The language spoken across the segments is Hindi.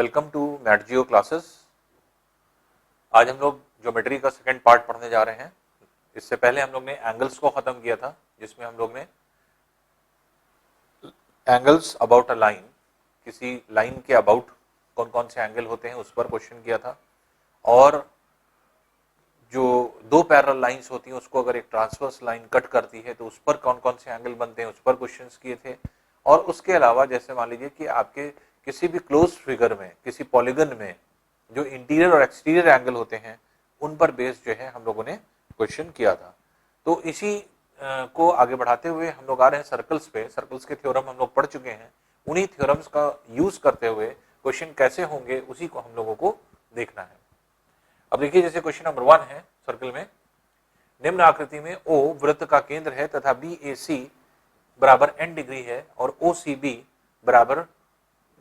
Welcome to Math Geo classes. आज हम लोग ज्योमेट्री का सेकंड पार्ट पढ़ने जा रहे हैं। इससे पहले हम लोग ने एंगल्स को खत्म किया था, जिसमें हम लोग ने एंगल्स अबाउट अ लाइन, किसी लाइन के अबाउट कौन कौन से एंगल होते हैं उस पर क्वेश्चन किया था। और जो दो पैरेलल लाइंस होती हैं उसको अगर एक ट्रांसवर्स लाइन कट करती है तो उस पर कौन कौन से एंगल बनते हैं उस पर क्वेश्चंस किए थे। और उसके अलावा जैसे मान लीजिए कि आपके किसी भी क्लोज फिगर में, किसी पॉलीगन में जो इंटीरियर और एक्सटीरियर एंगल होते हैं उन पर बेस्ड जो है हम लोगों ने क्वेश्चन किया था। तो इसी को आगे बढ़ाते हुए हम लोग आ रहे हैं सर्कल्स पे। सर्कल्स के थ्योरम हम लोग पढ़ चुके हैं, उन्हीं थ्योरम्स का यूज करते हुए क्वेश्चन कैसे होंगे उसी को हम लोगों को देखना है। अब देखिए, जैसे क्वेश्चन नंबर 1 है सर्कल में, निम्न आकृति में O वृत्त का केंद्र है तथा BAC बराबर n डिग्री है और OCB बराबर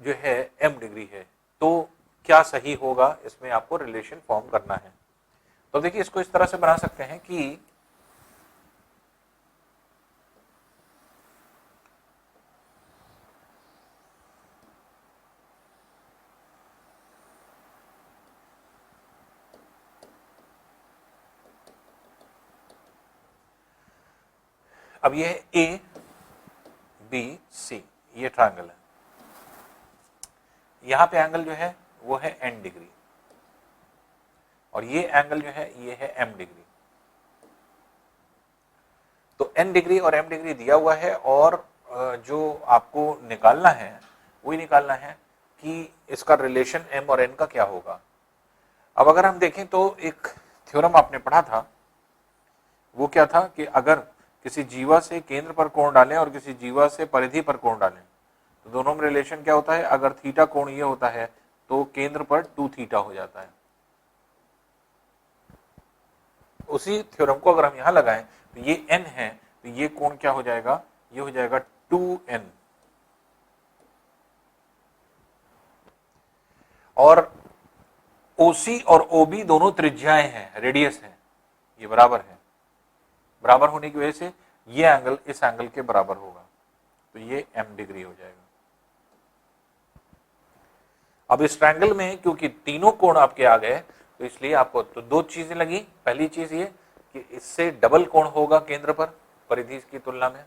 जो है m डिग्री है, तो क्या सही होगा? इसमें आपको रिलेशन फॉर्म करना है। तो देखिए, इसको इस तरह से बना सकते हैं कि अब ये ABC ये ट्रायंगल है, यहां पे एंगल जो है वो है n डिग्री और ये एंगल जो है ये है m डिग्री। तो n डिग्री और m डिग्री दिया हुआ है और जो आपको निकालना है वही निकालना है कि इसका रिलेशन m और n का क्या होगा। अब अगर हम देखें तो एक थ्योरम आपने पढ़ा था, वो क्या था कि अगर किसी जीवा से केंद्र पर कोण डालें और किसी जीवा से परिधि पर कोण डालें तो दोनों में रिलेशन क्या होता है? अगर थीटा कोण ये होता है तो केंद्र पर 2 थीटा हो जाता है। उसी थ्योरम को अगर हम यहां लगाएं तो ये n है तो ये कोण क्या हो जाएगा? ये हो जाएगा 2n। और OC और OB दोनों त्रिज्याएं हैं, रेडियस है, ये बराबर है। बराबर होने की वजह से ये एंगल इस एंगल के बराबर होगा, तो ये m डिग्री हो जाएगा। अब इस ट्रायंगल में क्योंकि तीनों कोण आपके आ गए तो इसलिए आपको तो दो चीजें लगी। पहली चीज ये कि इससे डबल कोण होगा केंद्र पर परिधि की तुलना में,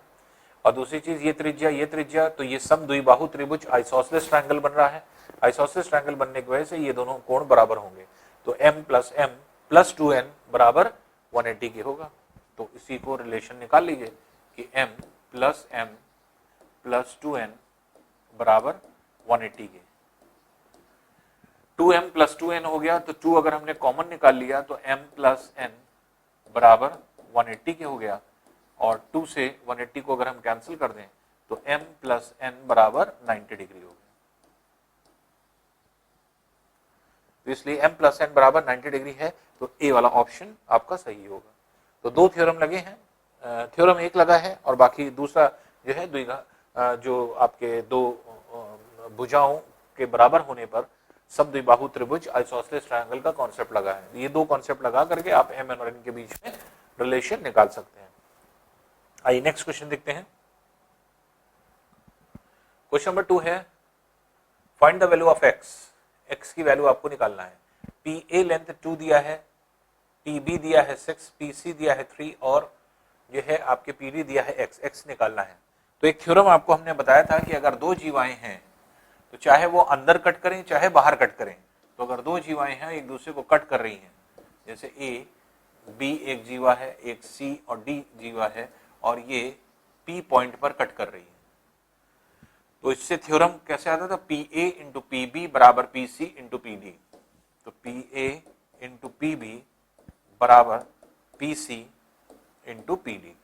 और दूसरी चीज ये त्रिज्या, तो ये समद्विबाहु त्रिभुज आइसोसेलेस ट्रायंगल बन रहा है। आइसोसेलेस ट्रायंगल बनने की वजह से ये दोनों कोण बराबर होंगे, तो m प्लस 2n बराबर 180 के होगा। तो इसी को रिलेशन निकाल लीजिए कि m प्लस 2n बराबर 180 के। 2m प्लस 2n हो गया, तो 2 अगर हमने कॉमन निकाल लिया तो m प्लस n बराबर 180 के हो गया, और 2 से 180 को अगर हम कैंसिल कर दें तो m प्लस n बराबर 90 डिग्री हो गया। तो इसलिए m प्लस n बराबर 90 डिग्री है, तो ए वाला ऑप्शन आपका सही होगा। तो दो थ्योरम लगे हैं, थ्योरम एक लगा है और बाकी दूसरा जो है द्विघात, जो आपके दो भुजाओं के बराबर होने पर समद्विबाहु त्रिभुज आइसोसेलेस ट्रायंगल का कॉन्सेप्ट लगा है। ये दो कॉन्सेप्ट लगा करके आप m और n के बीच में रिलेशन निकाल सकते हैं। आइए नेक्स्ट क्वेश्चन देखते हैं। क्वेश्चन नंबर 2 है, find the value of x। x की वैल्यू आपको निकालना है। PA लेंथ 2 दिया है, PB दिया है 6, PC दिया है 3 और जो है आपके PD दिया है x निकालना है। तो एक थ्योरम आपको हमने बताया था कि अगर दो जीवाएं हैं तो चाहे वो अंदर कट करें चाहे बाहर कट करें, तो अगर दो जीवाएं हैं एक दूसरे को कट कर रही हैं, जैसे B एक जीवा है, एक C और D जीवा है और ये P पॉइंट पर कट कर रही है, तो इससे थ्योरम कैसे आता था? PA इंटू PB बराबर PC इंटू PD। तो PA इंटू PB बराबर PC इंटू PD,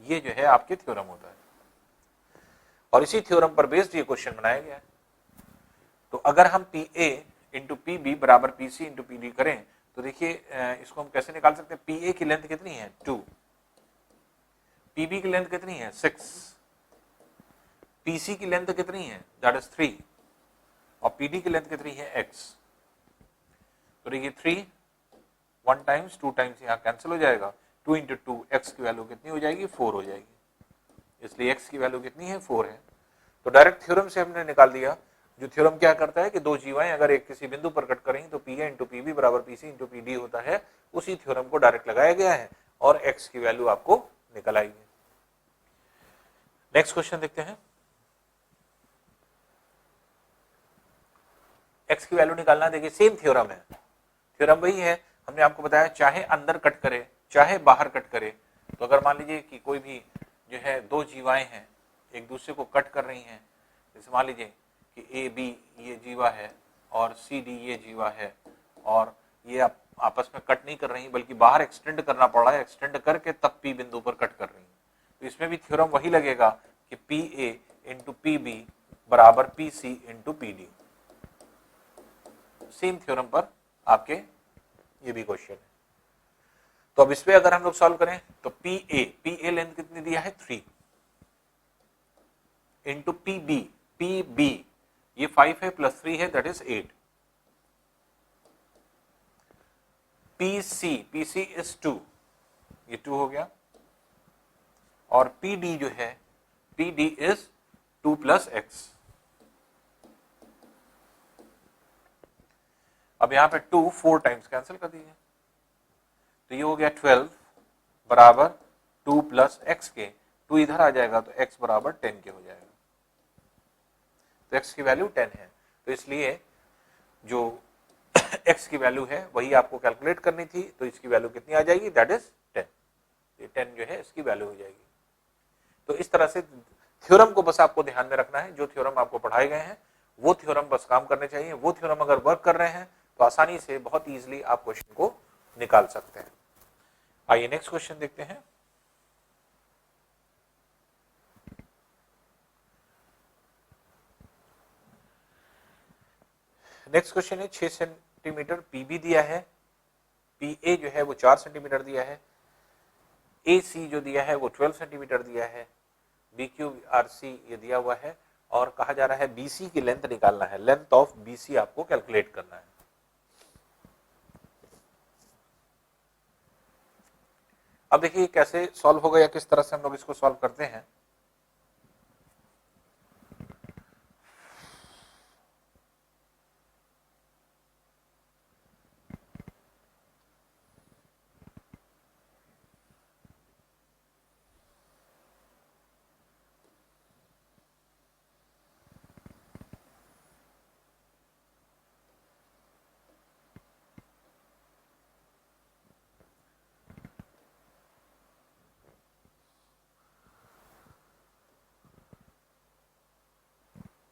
ये जो है आपके थ्योरम होता है और इसी थ्योरम पर बेस्ड ये क्वेश्चन बनाया गया है। तो अगर हम PA इंटू PB बराबर PC इंटू PD करें तो देखिए इसको हम कैसे निकाल सकते हैं? PA की लेंथ कितनी है? 2, PB की लेंथ कितनी है? 6, PC की लेंथ कितनी है? दैट इज 3, और PD की लेंथ कितनी है? x। तो देखिए 3 1 टाइम्स 2 टाइम्स यहाँ कैंसिल हो जाएगा, 2 इंटू 2 x की वैल्यू कितनी हो जाएगी? 4 हो जाएगी, इसलिए x की वैल्यू कितनी है? 4 है। तो डायरेक्ट थ्योरम से हमने निकाल दिया जो थ्योरम क्या करता है कि दो जीवाएं अगर एक किसी बिंदु पर कट करेंगी तो P A into P B बराबर P C into P D होता है, उसी थ्योरम को डायरेक्ट लगाया गया है और एक्स की वैल्यू आपको निकल आएगी। नेक्स्ट क्वेश्चन देखते हैं। एक्स की वैल्यू निकालना, देखिए सेम थ्योरम है, थ्योरम वही है, हमने आपको बताया चाहे अंदर कट करे चाहे बाहर कट करे। तो अगर मान लीजिए कि कोई भी जो है दो जीवाएं हैं एक दूसरे को कट कर रही हैं, जैसे मान लीजिए कि ए बी ये जीवा है और सी डी ये जीवा है और ये आपस में कट नहीं कर रही बल्कि बाहर एक्सटेंड करना पड़ रहा है, एक्सटेंड करके तब पी बिंदु पर कट कर रही है, तो इसमें भी थ्योरम वही लगेगा कि P A into P B बराबर P C into P D. Same theorem पर आपके ये भी क्वेश्चन है। तो अब इसमें अगर हम लोग सॉल्व करें तो पी ए लेंथ कितनी दिया है 3 इंटू पी बी ये 5 है प्लस 3 है that is 8। P C is 2, ये 2 हो गया, और पी डी जो है P D is 2 plus x. अब यहां पे 2 4 टाइम्स कैंसिल कर दीजिए, तो ये हो गया 12 बराबर 2 प्लस एक्स के, 2 इधर आ जाएगा तो x बराबर 10 के हो जाएगा। तो x की वैल्यू 10 है, तो इसलिए जो x की वैल्यू है वही आपको कैलकुलेट करनी थी, तो इसकी वैल्यू कितनी आ जाएगी, दैट इज 10। ये 10 जो है इसकी वैल्यू हो जाएगी। तो इस तरह से थ्योरम को बस आपको ध्यान में रखना है, जो थ्योरम आपको पढ़ाए गए हैं वो थ्योरम बस काम करने चाहिए। वो थ्योरम अगर वर्क कर रहे हैं तो आसानी से बहुत इजीली आप क्वेश्चन को निकाल सकते हैं। आइए नेक्स्ट क्वेश्चन देखते हैं। नेक्स्ट क्वेश्चन है 6 सेंटीमीटर पीबी दिया है, पीए जो है वो 4 सेंटीमीटर दिया है, AC जो दिया है वो 12 सेंटीमीटर दिया है, BQ RC ये दिया हुआ है और कहा जा रहा है BC की लेंथ निकालना है, लेंथ ऑफ BC आपको कैलकुलेट करना है। अब देखिए कैसे सॉल्व होगा या किस तरह से हम लोग इसको सॉल्व करते हैं।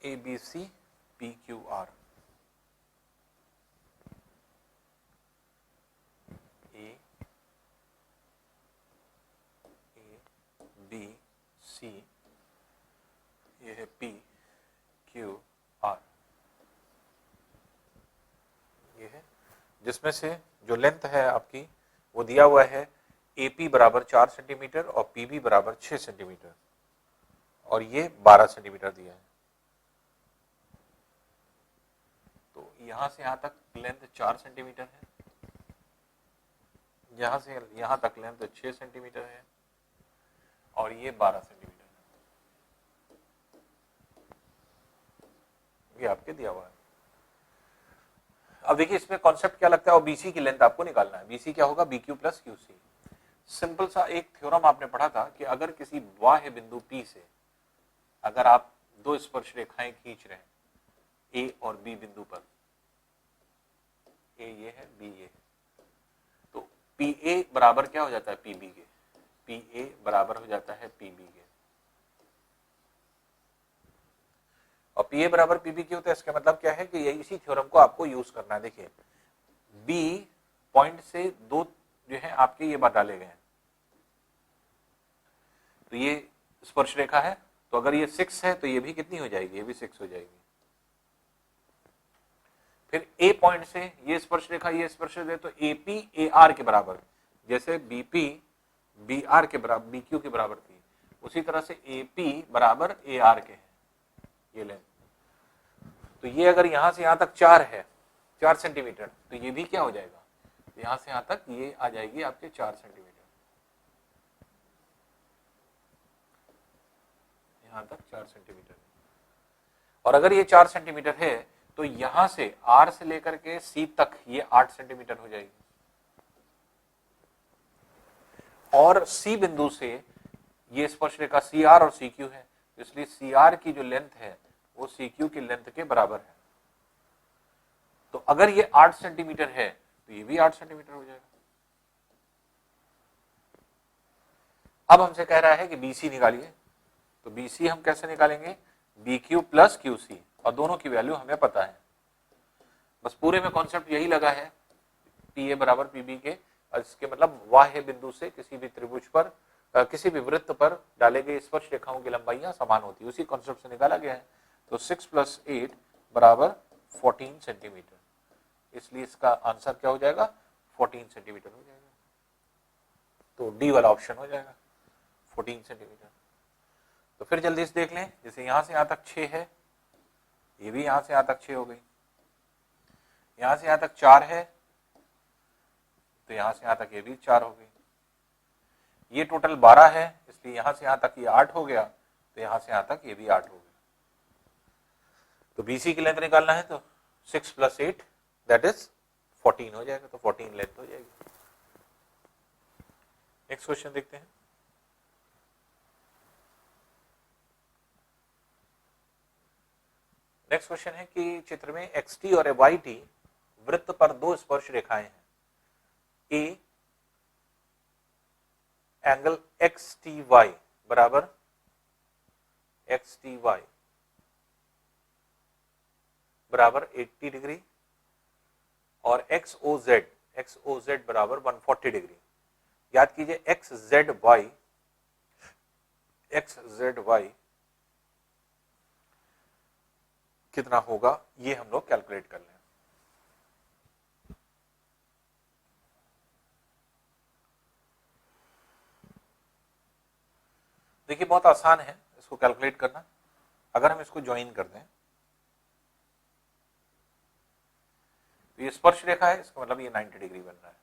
ABC PQR, ABC ये है PQR, ये है जिसमें से जो लेंथ है आपकी वो दिया हुआ है AP बराबर 4 सेंटीमीटर और PB बराबर 6 सेंटीमीटर और ये 12 सेंटीमीटर दिया है। तो यहां से यहां तक लेंथ 4 सेंटीमीटर है, यहां से यहां तक लेंथ 6 सेंटीमीटर है और ये 12 सेंटीमीटर है, ये आपके दिया हुआ है। अब देखिए इसमें कॉन्सेप्ट क्या लगता है, और BC की लेंथ आपको निकालना है। BC क्या होगा, BQ प्लस QC। सिंपल सा एक थ्योरम आपने पढ़ा था कि अगर किसी बाह्य बिंदु P से अगर आप दो स्पर्श रेखाएं खींच रहे हैं A और B बिंदु पर, A ये है B ये है, तो PA बराबर क्या हो जाता है PB के, PA बराबर हो जाता है PB के, और PA बराबर PB के होता है। इसका मतलब क्या है कि ये इसी थ्योरम को आपको यूज करना है। देखिए B पॉइंट से दो जो है आपके ये बात डाले गए हैं, तो ये स्पर्श रेखा है, तो अगर ये 6 है तो ये भी कितनी हो जाएगी, ये भी 6 हो जाएगी। फिर A पॉइंट से ये स्पर्श रेखा ये स्पर्श रेखा, तो AP AR के बराबर, जैसे BP BR के बराबर BQ के बराबर थी, उसी तरह से AP बराबर AR के है ये लेंथ। तो ये अगर यहां से यहां तक 4 है 4 सेंटीमीटर, तो ये भी क्या हो जाएगा, यहां से यहां तक ये आ जाएगी आपके 4 सेंटीमीटर, यहां तक 4 सेंटीमीटर। और अगर ये 4 सेंटीमीटर है तो यहां से आर से लेकर के सी तक ये 8 सेंटीमीटर हो जाएगी, और सी बिंदु से ये स्पर्श रेखा सी आर और सी क्यू है, इसलिए सी आर की जो लेंथ है वो सी क्यू की लेंथ के बराबर है। तो अगर ये 8 सेंटीमीटर है तो ये भी 8 सेंटीमीटर हो जाएगा। अब हमसे कह रहा है कि BC निकालिए, तो BC हम कैसे निकालेंगे, BQ प्लस QC, और दोनों की वैल्यू हमें पता है। बस पूरे में कॉन्सेप्ट यही लगा है, PA बराबर PB के, इसके मतलब बाह्य बिंदु से किसी भी त्रिभुज पर किसी भी वृत्त पर डाले गए स्पर्श रेखाओं की लंबाइयां समान होती है, उसी कॉन्सेप्ट से निकाला गया है। तो 6 + 8 बराबर 14 सेंटीमीटर, इसलिए इसका आंसर क्या हो जाएगा, 14 सेंटीमीटर हो जाएगा। तो डी वाला ऑप्शन हो जाएगा 14 सेंटीमीटर। तो फिर जल्दी से देख लें, जैसे यहां से यहां तक 6 है, ये भी यहां से यहां तक 6 हो गई, यहां से यहां तक 4 है, तो यहां से यहां तक ये भी 4 हो गई, ये टोटल 12 है, इसलिए यहां से यहां तक ये 8 हो गया, तो यहां से यहां तक ये भी 8 हो गया। तो BC की लेंथ निकालना है तो 6 + 8 दैट इज 14 हो जाएगा, तो 14 लेंथ हो जाएगी। नेक्स्ट क्वेश्चन देखते हैं। नेक्स्ट क्वेश्चन है कि चित्र में XT और YT वृत्त पर दो स्पर्श रेखाएं हैं, ए एंगल XTY बराबर XTY बराबर 80 डिग्री और XOZ बराबर 140 डिग्री। याद कीजिए XZY कितना होगा ये हम लोग कैलकुलेट कर लें। देखिए बहुत आसान है इसको कैलकुलेट करना। अगर हम इसको ज्वाइन कर दें तो ये स्पर्श रेखा है, इसका मतलब ये 90 डिग्री बन रहा है,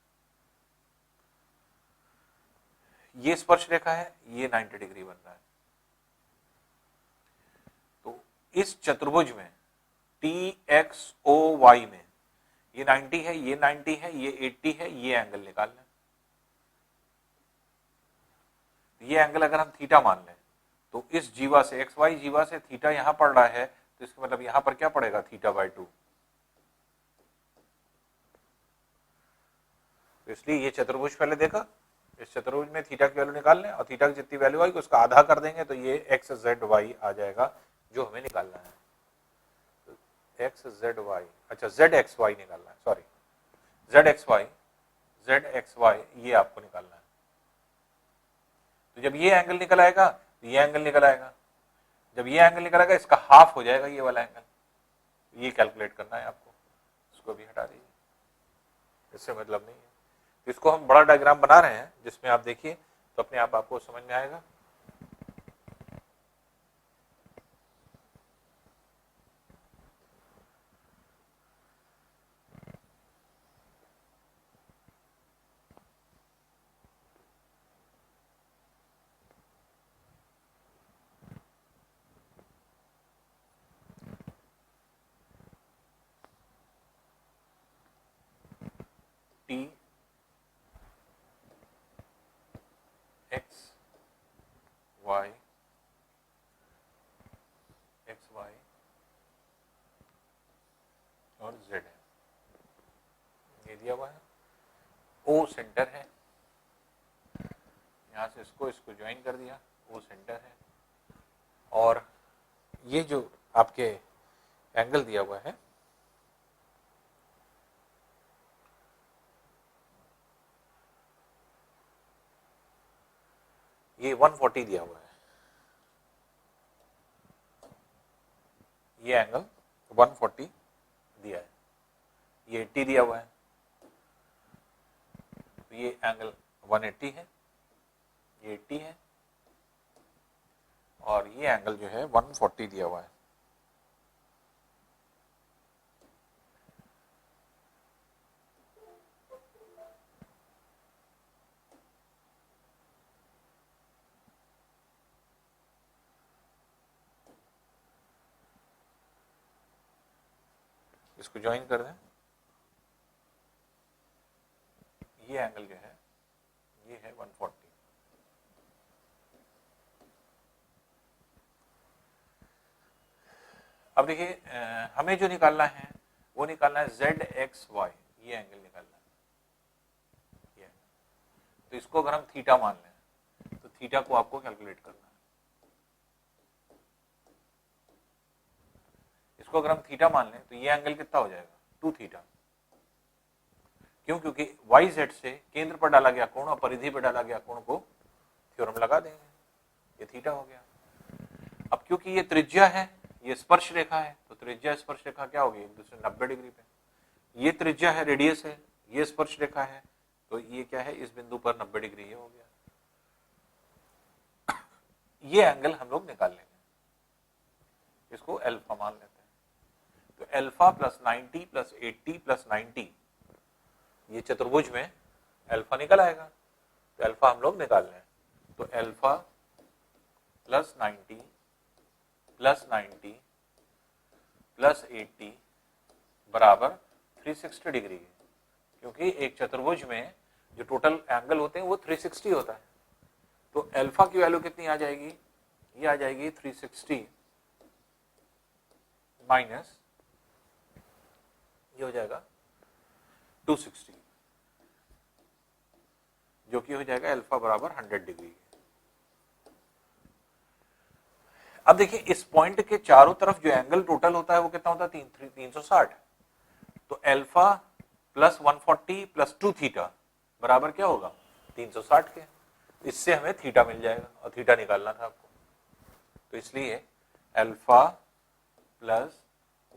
ये स्पर्श रेखा है, ये 90 डिग्री बन रहा है। तो इस चतुर्भुज में TXOY में ये 90 है, ये 90 है, ये 80 है, ये एंगल निकाल लें। ये एंगल अगर हम थीटा मान लें तो इस जीवा से XY जीवा से थीटा यहां पड़ रहा है, तो इसका मतलब यहां पर क्या पड़ेगा, θ/2। तो इसलिए ये चतुर्भुज पहले देखा, इस चतुर्भुज में थीटा की वैल्यू निकाल लें और थीटा की जितनी वैल्यू आएगी उसका आधा कर देंगे तो ये XZY आ जाएगा जो हमें निकालना है। तो XZY, अच्छा ZXY निकालना है, सॉरी ZXY ये आपको निकालना है। तो जब ये एंगल निकल आएगा तो ये एंगल निकल आएगा, जब ये एंगल निकल आएगा इसका हाफ हो जाएगा ये वाला एंगल, ये कैलकुलेट करना है आपको। इसको भी हटा दीजिए, इससे मतलब नहीं है। तो इसको हम बड़ा डायग्राम बना रहे हैं जिसमें आप देखिए तो अपने आप आपको समझ में आएगा। T X Y और Z है, ये दिया हुआ है। O सेंटर है, यहां से इसको ज्वाइन कर दिया, O सेंटर है, और ये जो आपके एंगल दिया हुआ है ये 140 दिया हुआ है, ये एंगल 140 दिया है, ये 80 दिया हुआ है, तो ये एंगल 180 है, ये 80 है, और ये एंगल जो है 140 दिया हुआ है। इसको ज्वाइन कर दें, ये एंगल जो है ये है 140। अब देखिए हमें जो निकालना है वो निकालना है ZXY, ये एंगल निकालना है, ये। तो इसको अगर हम थीटा मान लें तो थीटा को आपको कैलकुलेट करना है। इसको अगर हम थीटा मान लें तो ये एंगल कितना हो जाएगा 2 थीटा। क्यों? क्योंकि YZ से केंद्र पर डाला गया कोण और परिधि पर डाला गया कोण को थ्योरम लगा देंगे, ये थीटा हो गया। अब क्योंकि ये त्रिज्या है, ये स्पर्श रेखा है, तो त्रिज्या स्पर्श रेखा क्या होगी एक दूसरे 90 डिग्री पे। ये त्रिज्या है, रेडियस है, ये स्पर्श रेखा है, तो ये क्या है इस बिंदु पर 90 डिग्री ये हो गया। ये एंगल हम लोग निकाल लेंगे, इसको अल्फा मान लेते हैं। तो अल्फा प्लस 90 प्लस 80 प्लस 90, ये चतुर्भुज में अल्फा निकल आएगा, तो अल्फा हम लोग निकाल लें। तो अल्फा प्लस 90 प्लस 90 प्लस 80 बराबर 360 डिग्री है, क्योंकि एक चतुर्भुज में जो टोटल एंगल होते हैं वो 360 होता है। तो अल्फा की वैल्यू कितनी आ जाएगी, ये आ जाएगी 360 माइनस ये हो जाएगा 260, जो कि हो जाएगा अल्फा बराबर 100 डिग्री। अब देखिए इस पॉइंट के चारों तरफ जो एंगल टोटल होता है वो कितना होता है 360। तो अल्फा प्लस 140 प्लस 2 थीटा बराबर क्या होगा 360 के। इससे हमें थीटा मिल जाएगा और थीटा निकालना था आपको। तो इसलिए alpha plus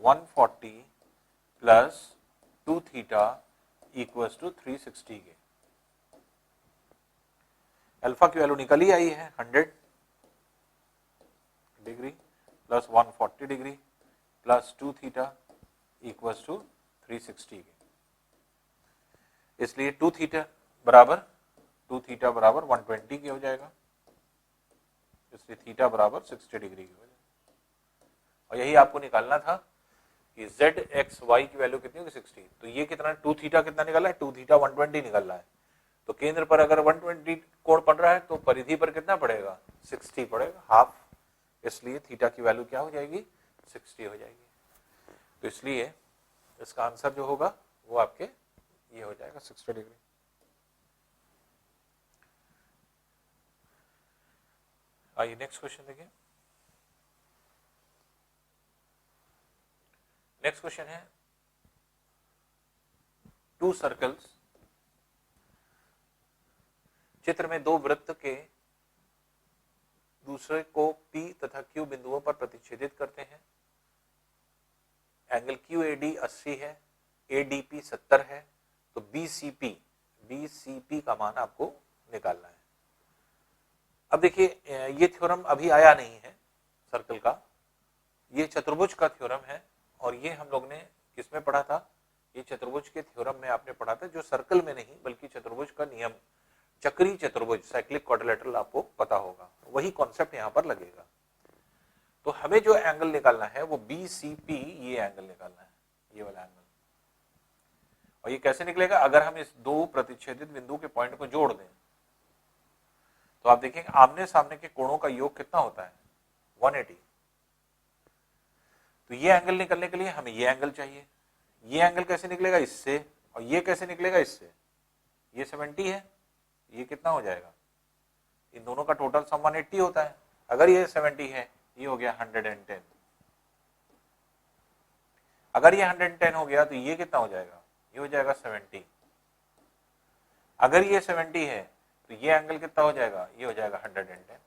140 plus 2 theta equals to 360 के। अल्फा की वैल्यू निकल ही आई है 100 degree plus 140 degree plus 2 theta equals to 360 के। इसलिए 2 थीटा बराबर 120 की हो जाएगा, इसलिए थीटा बराबर 60 डिग्री की हो जाएगा। और यही आपको निकालना था कि ZXY की वैल्यू कितनी होगी 60। तो ये कितना 2 थीटा कितना निकला है 2 थीटा 120 निकल रहा है। तो केंद्र पर अगर 120 कोण पड़ रहा है तो परिधि पर कितना पड़ेगा 60 पड़ेगा, हाफ। इसलिए थीटा की वैल्यू क्या हो जाएगी 60 हो जाएगी। तो इसलिए इसका आंसर जो होगा वो आपके ये हो जाएगा 60 डिग्री। आइए नेक्स्ट क्वेश्चन देखिए। नेक्स्ट क्वेश्चन है 2 सर्कल्स, चित्र में 2 वृत्त के दूसरे को P तथा Q बिंदुओं पर प्रतिच्छेदित करते हैं। एंगल QAD 80 है, ADP 70 है, तो BCP का मान आपको निकालना है। अब देखिए ये थ्योरम अभी आया नहीं है सर्कल का, ये चतुर्भुज का थ्योरम है। और ये हम लोग ने किसमें पढ़ा था, ये चतुर्भुज के थ्योरम में आपने पढ़ा था, जो सर्कल में नहीं बल्कि चतुर्भुज का नियम, चक्रीय चतुर्भुज, साइक्लिक क्वाड्रिलेटरल आपको पता होगा, वही कॉन्सेप्ट यहाँ पर लगेगा। तो हमें जो एंगल निकालना है वो BCP, ये एंगल निकालना है, ये वाला एंगल। और ये कैसे निकलेगा, अगर हम इस 2 प्रतिच्छेदित बिंदु के पॉइंट को जोड़ दें तो आप देखेंगे आमने सामने के कोणों का योग कितना होता है 180। तो ये एंगल निकलने के लिए हमें ये एंगल चाहिए। ये एंगल कैसे निकलेगा इससे, और ये कैसे निकलेगा इससे, ये 70 है, ये कितना हो जाएगा, इन दोनों का टोटल सम 180 होता है। अगर ये 70 है, ये हो गया 110। अगर ये 110 हो गया तो ये कितना हो जाएगा, ये हो जाएगा 70। अगर ये 70 है तो ये एंगल कितना हो जाएगा, ये हो जाएगा 110,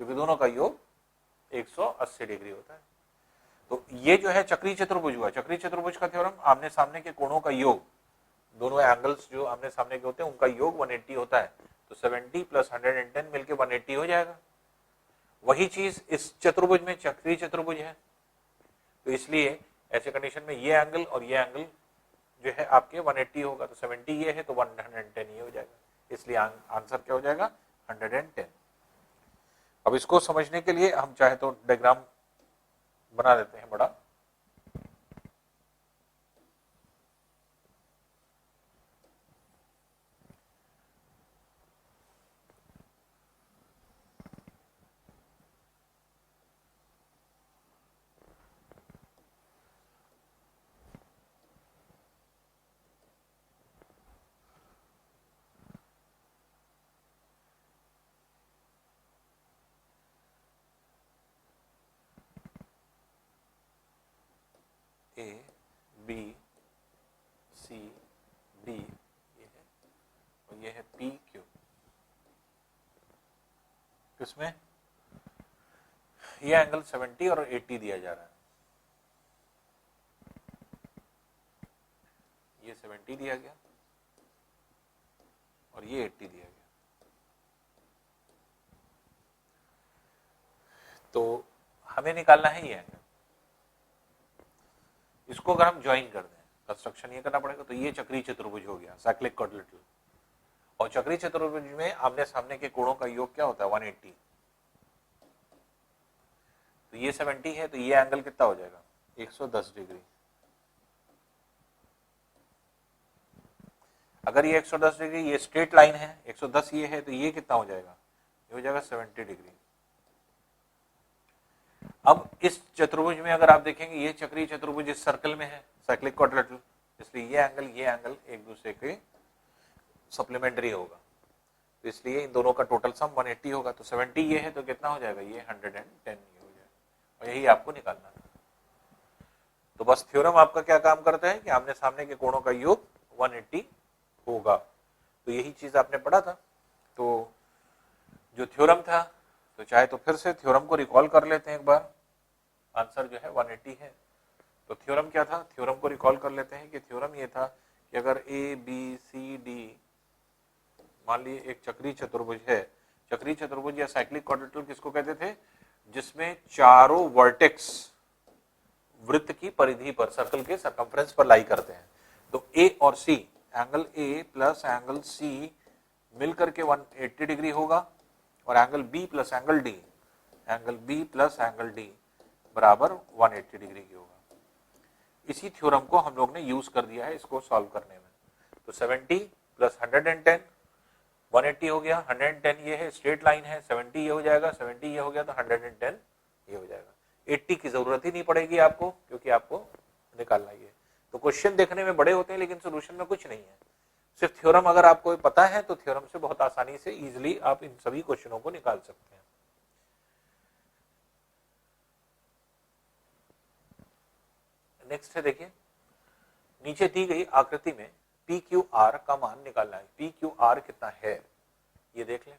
क्योंकि दोनों का योग 180 डिग्री होता है। तो ये जो है चक्रीय चतुर्भुज हुआ। चक्रीय चतुर्भुज का थ्योरम, आमने सामने के कोणों का योग, दोनों एंगल्स जो आमने सामने के होते हैं उनका योग 180 होता है। तो 70 प्लस 110 मिलकर 180 हो जाएगा। वही चीज इस चतुर्भुज में चक्रीय चतुर्भुज है, तो इसलिए ऐसे कंडीशन में ये एंगल और ये एंगल जो है आपके 180 होगा। तो 70 ये है तो 110 ये हो जाएगा, इसलिए आंसर क्या हो जाएगा 110। अब इसको समझने के लिए हम चाहे तो डायग्राम बना देते हैं बड़ा। ए बी सी डी ये है, और ये है पी क्यू। किसमें ये एंगल 70 और 80 दिया जा रहा है, ये 70 दिया गया और ये 80 दिया गया। तो हमें निकालना है ये एंगल, इसको अगर हम ज्वाइन कर दें, कंस्ट्रक्शन ये करना पड़ेगा, तो ये चक्रीय चतुर्भुज हो गया, साइक्लिक क्वाड्रिलेटरल। और चक्रीय चतुर्भुज में आमने सामने के कोणों का योग क्या होता है 180। तो ये 70 है, तो ये एंगल कितना हो जाएगा 110 डिग्री। अगर ये 110 डिग्री, ये स्ट्रेट लाइन है, 110 ये है, तो ये कितना हो जाएगा, ये हो जाएगा 70 डिग्री। अब इस चतुर्भुज में अगर आप देखेंगे, ये चक्रीय चतुर्भुज इस सर्कल में है, साइक्लिक क्वाड्रिलेटरल, इसलिए ये एंगल एक दूसरे के सप्लीमेंट्री होगा, तो इसलिए इन दोनों का टोटल सम 180 होगा। तो 70 ये है, तो कितना हो जाएगा, ये 110 ये हो जाएगा, और यही आपको निकालना है। तो बस थ्योरम आपका क्या काम करता है कि आमने सामने के कोणों का योग 180 होगा। तो यही चीज आपने पढ़ा था। तो जो थ्योरम था, तो चाहे तो फिर से थ्योरम को रिकॉल कर लेते हैं एक बार। आंसर जो है 180 है। तो थ्योरम क्या था, थ्योरम को रिकॉल कर लेते हैं कि थ्योरम ये था कि अगर ए बी सी डी मान लीजिए एक चक्रीय चतुर्भुज है, चक्रीय चतुर्भुज या साइक्लिक क्वाड्रिलेटरल किसको कहते थे, जिसमें चारों वर्टेक्स वृत्त की परिधि पर, सर्कल के सरकमफ्रेंस पर लाई करते हैं। तो ए और C, angle A plus angle C मिलकर के 180 डिग्री होगा, और angle B plus angle D, angle B plus angle D बराबर 180 डिग्री की होगा। इसी थ्योरम को हम लोग ने यूज कर दिया है इसको सॉल्व करने में। तो 70 प्लस 110 180 हो गया, 110 ये है, स्ट्रेट लाइन है, 70 ये हो जाएगा, 70 ये हो गया, तो 110 ये हो जाएगा। 80 की जरूरत ही नहीं पड़ेगी आपको, क्योंकि आपको निकालना ही है। तो क्वेश्चन देखने में बड़े होते हैं, लेकिन सोल्यूशन में कुछ नहीं है। सिर्फ थ्योरम अगर आपको पता है, तो थ्योरम से बहुत आसानी से इजीली आप इन सभी क्वेश्चनों को निकाल सकते हैं। नेक्स्ट है, देखिए नीचे दी गई आकृति में पी क्यू आर का मान निकालना है। पी क्यू आर कितना है ये देख लें।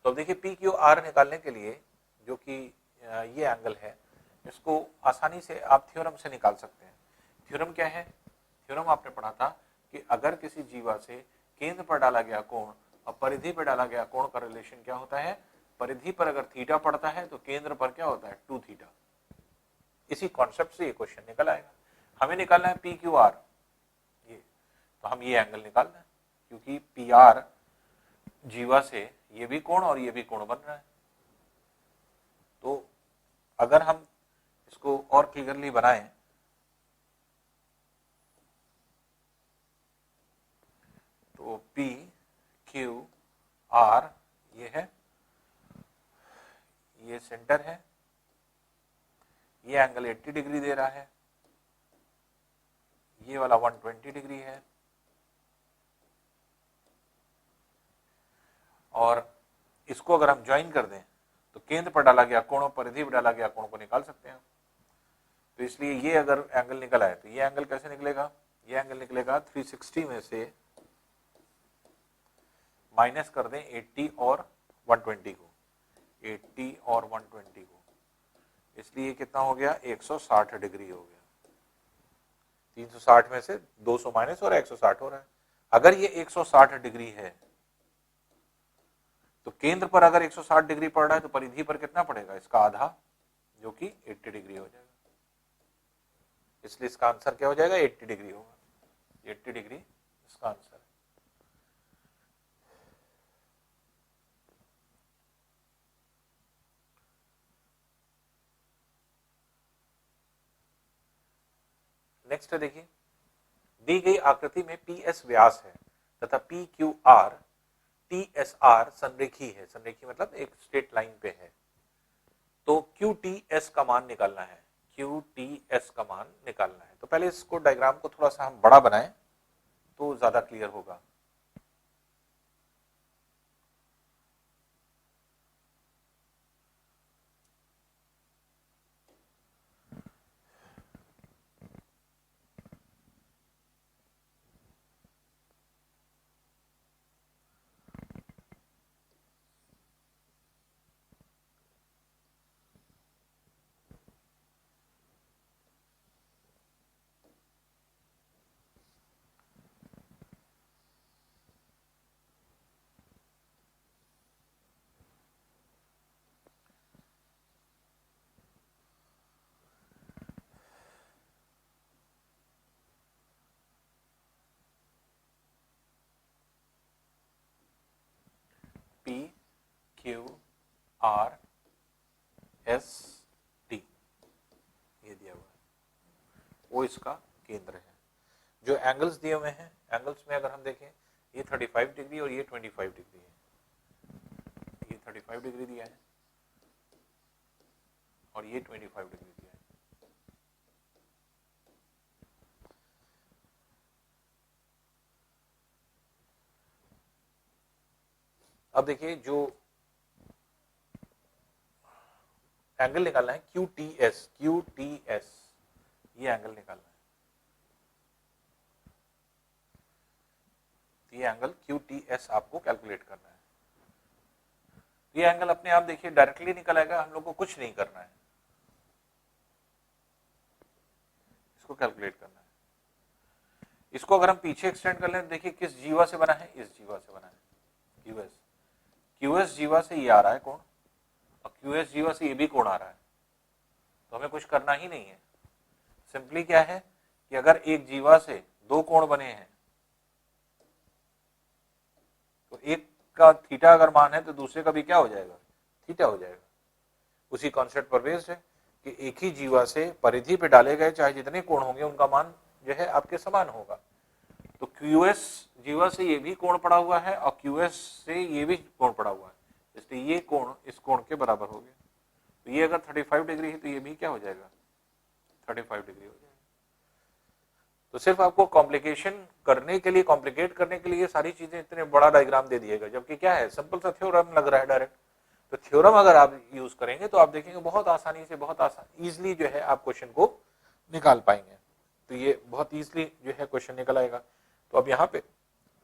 तो अब देखिए पी क्यू आर निकालने के लिए, जो कि ये एंगल है, इसको आसानी से आप थ्योरम से निकाल सकते हैं। थ्योरम क्या है, थ्योरम आपने पढ़ा था कि अगर किसी जीवा से केंद्र पर डाला गया कोण और परिधि पर डाला गया कोण का रिलेशन क्या होता है, परिधि पर अगर थीटा पड़ता है तो केंद्र पर क्या होता है 2 थीटा। इसी कॉन्सेप्ट से ये क्वेश्चन निकल आएगा। हमें निकालना है पी क्यू आर, ये तो हम ये एंगल निकालना है, क्योंकि पी आर जीवा से ये भी कोण और ये भी कोण बन रहा है। तो अगर हम इसको और क्लियरली बनाएं, तो पी क्यू आर ये है, ये सेंटर है, ये एंगल 80 डिग्री दे रहा है, ये वाला 120 डिग्री है, और इसको अगर हम ज्वाइन कर दें तो केंद्र पर डाला गया कोण और परिधि पर डाला गया कोण को निकाल सकते हैं। तो इसलिए ये अगर एंगल निकल आए तो ये एंगल कैसे निकलेगा, ये एंगल निकलेगा 360 में से माइनस कर दें 80 और 120 को, 80 और 120 को, इसलिए कितना हो गया 160 डिग्री हो गया। 360 में से 200 माइनस और 160 हो रहा है। अगर ये 160 डिग्री है तो केंद्र पर अगर 160 डिग्री पड़ रहा है तो परिधि पर कितना पड़ेगा, इसका आधा, जो कि 80 डिग्री हो जाएगा। इसलिए इसका आंसर क्या हो जाएगा 80 डिग्री होगा, 80 डिग्री इसका आंसर है। नेक्स्ट है, देखिए दी गई आकृति में पी एस व्यास है तथा P Q R T S R संरेखी है। संरेखी मतलब एक स्ट्रेट लाइन पे है। तो क्यू टी एस का मान निकालना है, क्यू टी एस का मान निकालना है। तो पहले इसको डायग्राम को थोड़ा सा हम बड़ा बनाएं तो ज्यादा क्लियर होगा। P Q R S T ये दिया हुआ है, वो इसका केंद्र है। जो एंगल्स दिए हुए हैं, एंगल्स में अगर हम देखें ये 35 डिग्री और ये 25 डिग्री है, ये 35 डिग्री दिया है और ये 25 डिग्री दिया है। अब देखिए जो एंगल निकालना है QTS, QTS ये एंगल निकालना है, ये एंगल QTS आपको कैलकुलेट करना है। ये एंगल अपने आप देखिए डायरेक्टली निकल आएगा, हम लोग को कुछ नहीं करना है, इसको कैलकुलेट करना है। इसको अगर हम पीछे एक्सटेंड कर लें, देखिए किस जीवा से बना है, इस जीवा से बना है, QS। QS जीवा से ये आ रहा है कोण और QS जीवा से ये भी कोण आ रहा है, तो हमें कुछ करना ही नहीं है। सिंपली क्या है कि अगर एक जीवा से दो कोण बने हैं तो एक का थीटा अगर मान है तो दूसरे का भी क्या हो जाएगा, थीटा हो जाएगा। उसी कॉन्सेप्ट पर बेस्ड है कि एक ही जीवा से परिधि पे डाले गए चाहे जितने कोण होंगे उनका मान जो है आपके समान होगा। तो QS जीवा से ये भी कोण पड़ा हुआ है और QS से ये भी कोण पड़ा हुआ है, इसलिए ये कोण इस कोण के बराबर हो गया। तो ये अगर 35 डिग्री है तो ये भी क्या हो जाएगा, 35 डिग्री हो जाएगा। तो सिर्फ आपको कॉम्प्लिकेशन करने के लिए, कॉम्प्लिकेट करने के लिए ये सारी चीजें इतने बड़ा डायग्राम दे दिएगा, जबकि क्या है सिंपल सा थ्योरम लग रहा है डायरेक्ट। तो थ्योरम अगर आप यूज करेंगे तो आप देखेंगे बहुत आसानी से, बहुत आसान इजिली जो है आप क्वेश्चन को निकाल पाएंगे। तो ये बहुत इजिली जो है क्वेश्चन निकल आएगा। तो अब यहाँ पे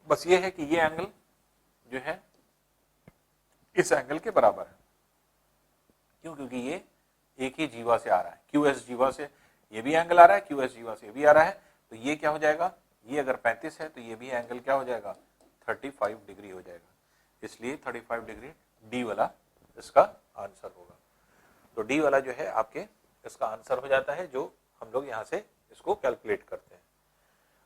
बस ये है कि ये एंगल जो है इस एंगल के बराबर है, क्यों, क्योंकि ये एक ही जीवा से आ रहा है। QS जीवा से ये भी एंगल आ रहा है, QS जीवा से ये भी आ रहा है, तो ये क्या हो जाएगा, ये अगर 35 है तो ये भी एंगल क्या हो जाएगा, 35 डिग्री हो जाएगा। इसलिए 35 डिग्री डी वाला इसका आंसर होगा। तो डी वाला जो है आपके इसका आंसर हो जाता है, जो हम लोग यहाँ से इसको कैलकुलेट करते हैं।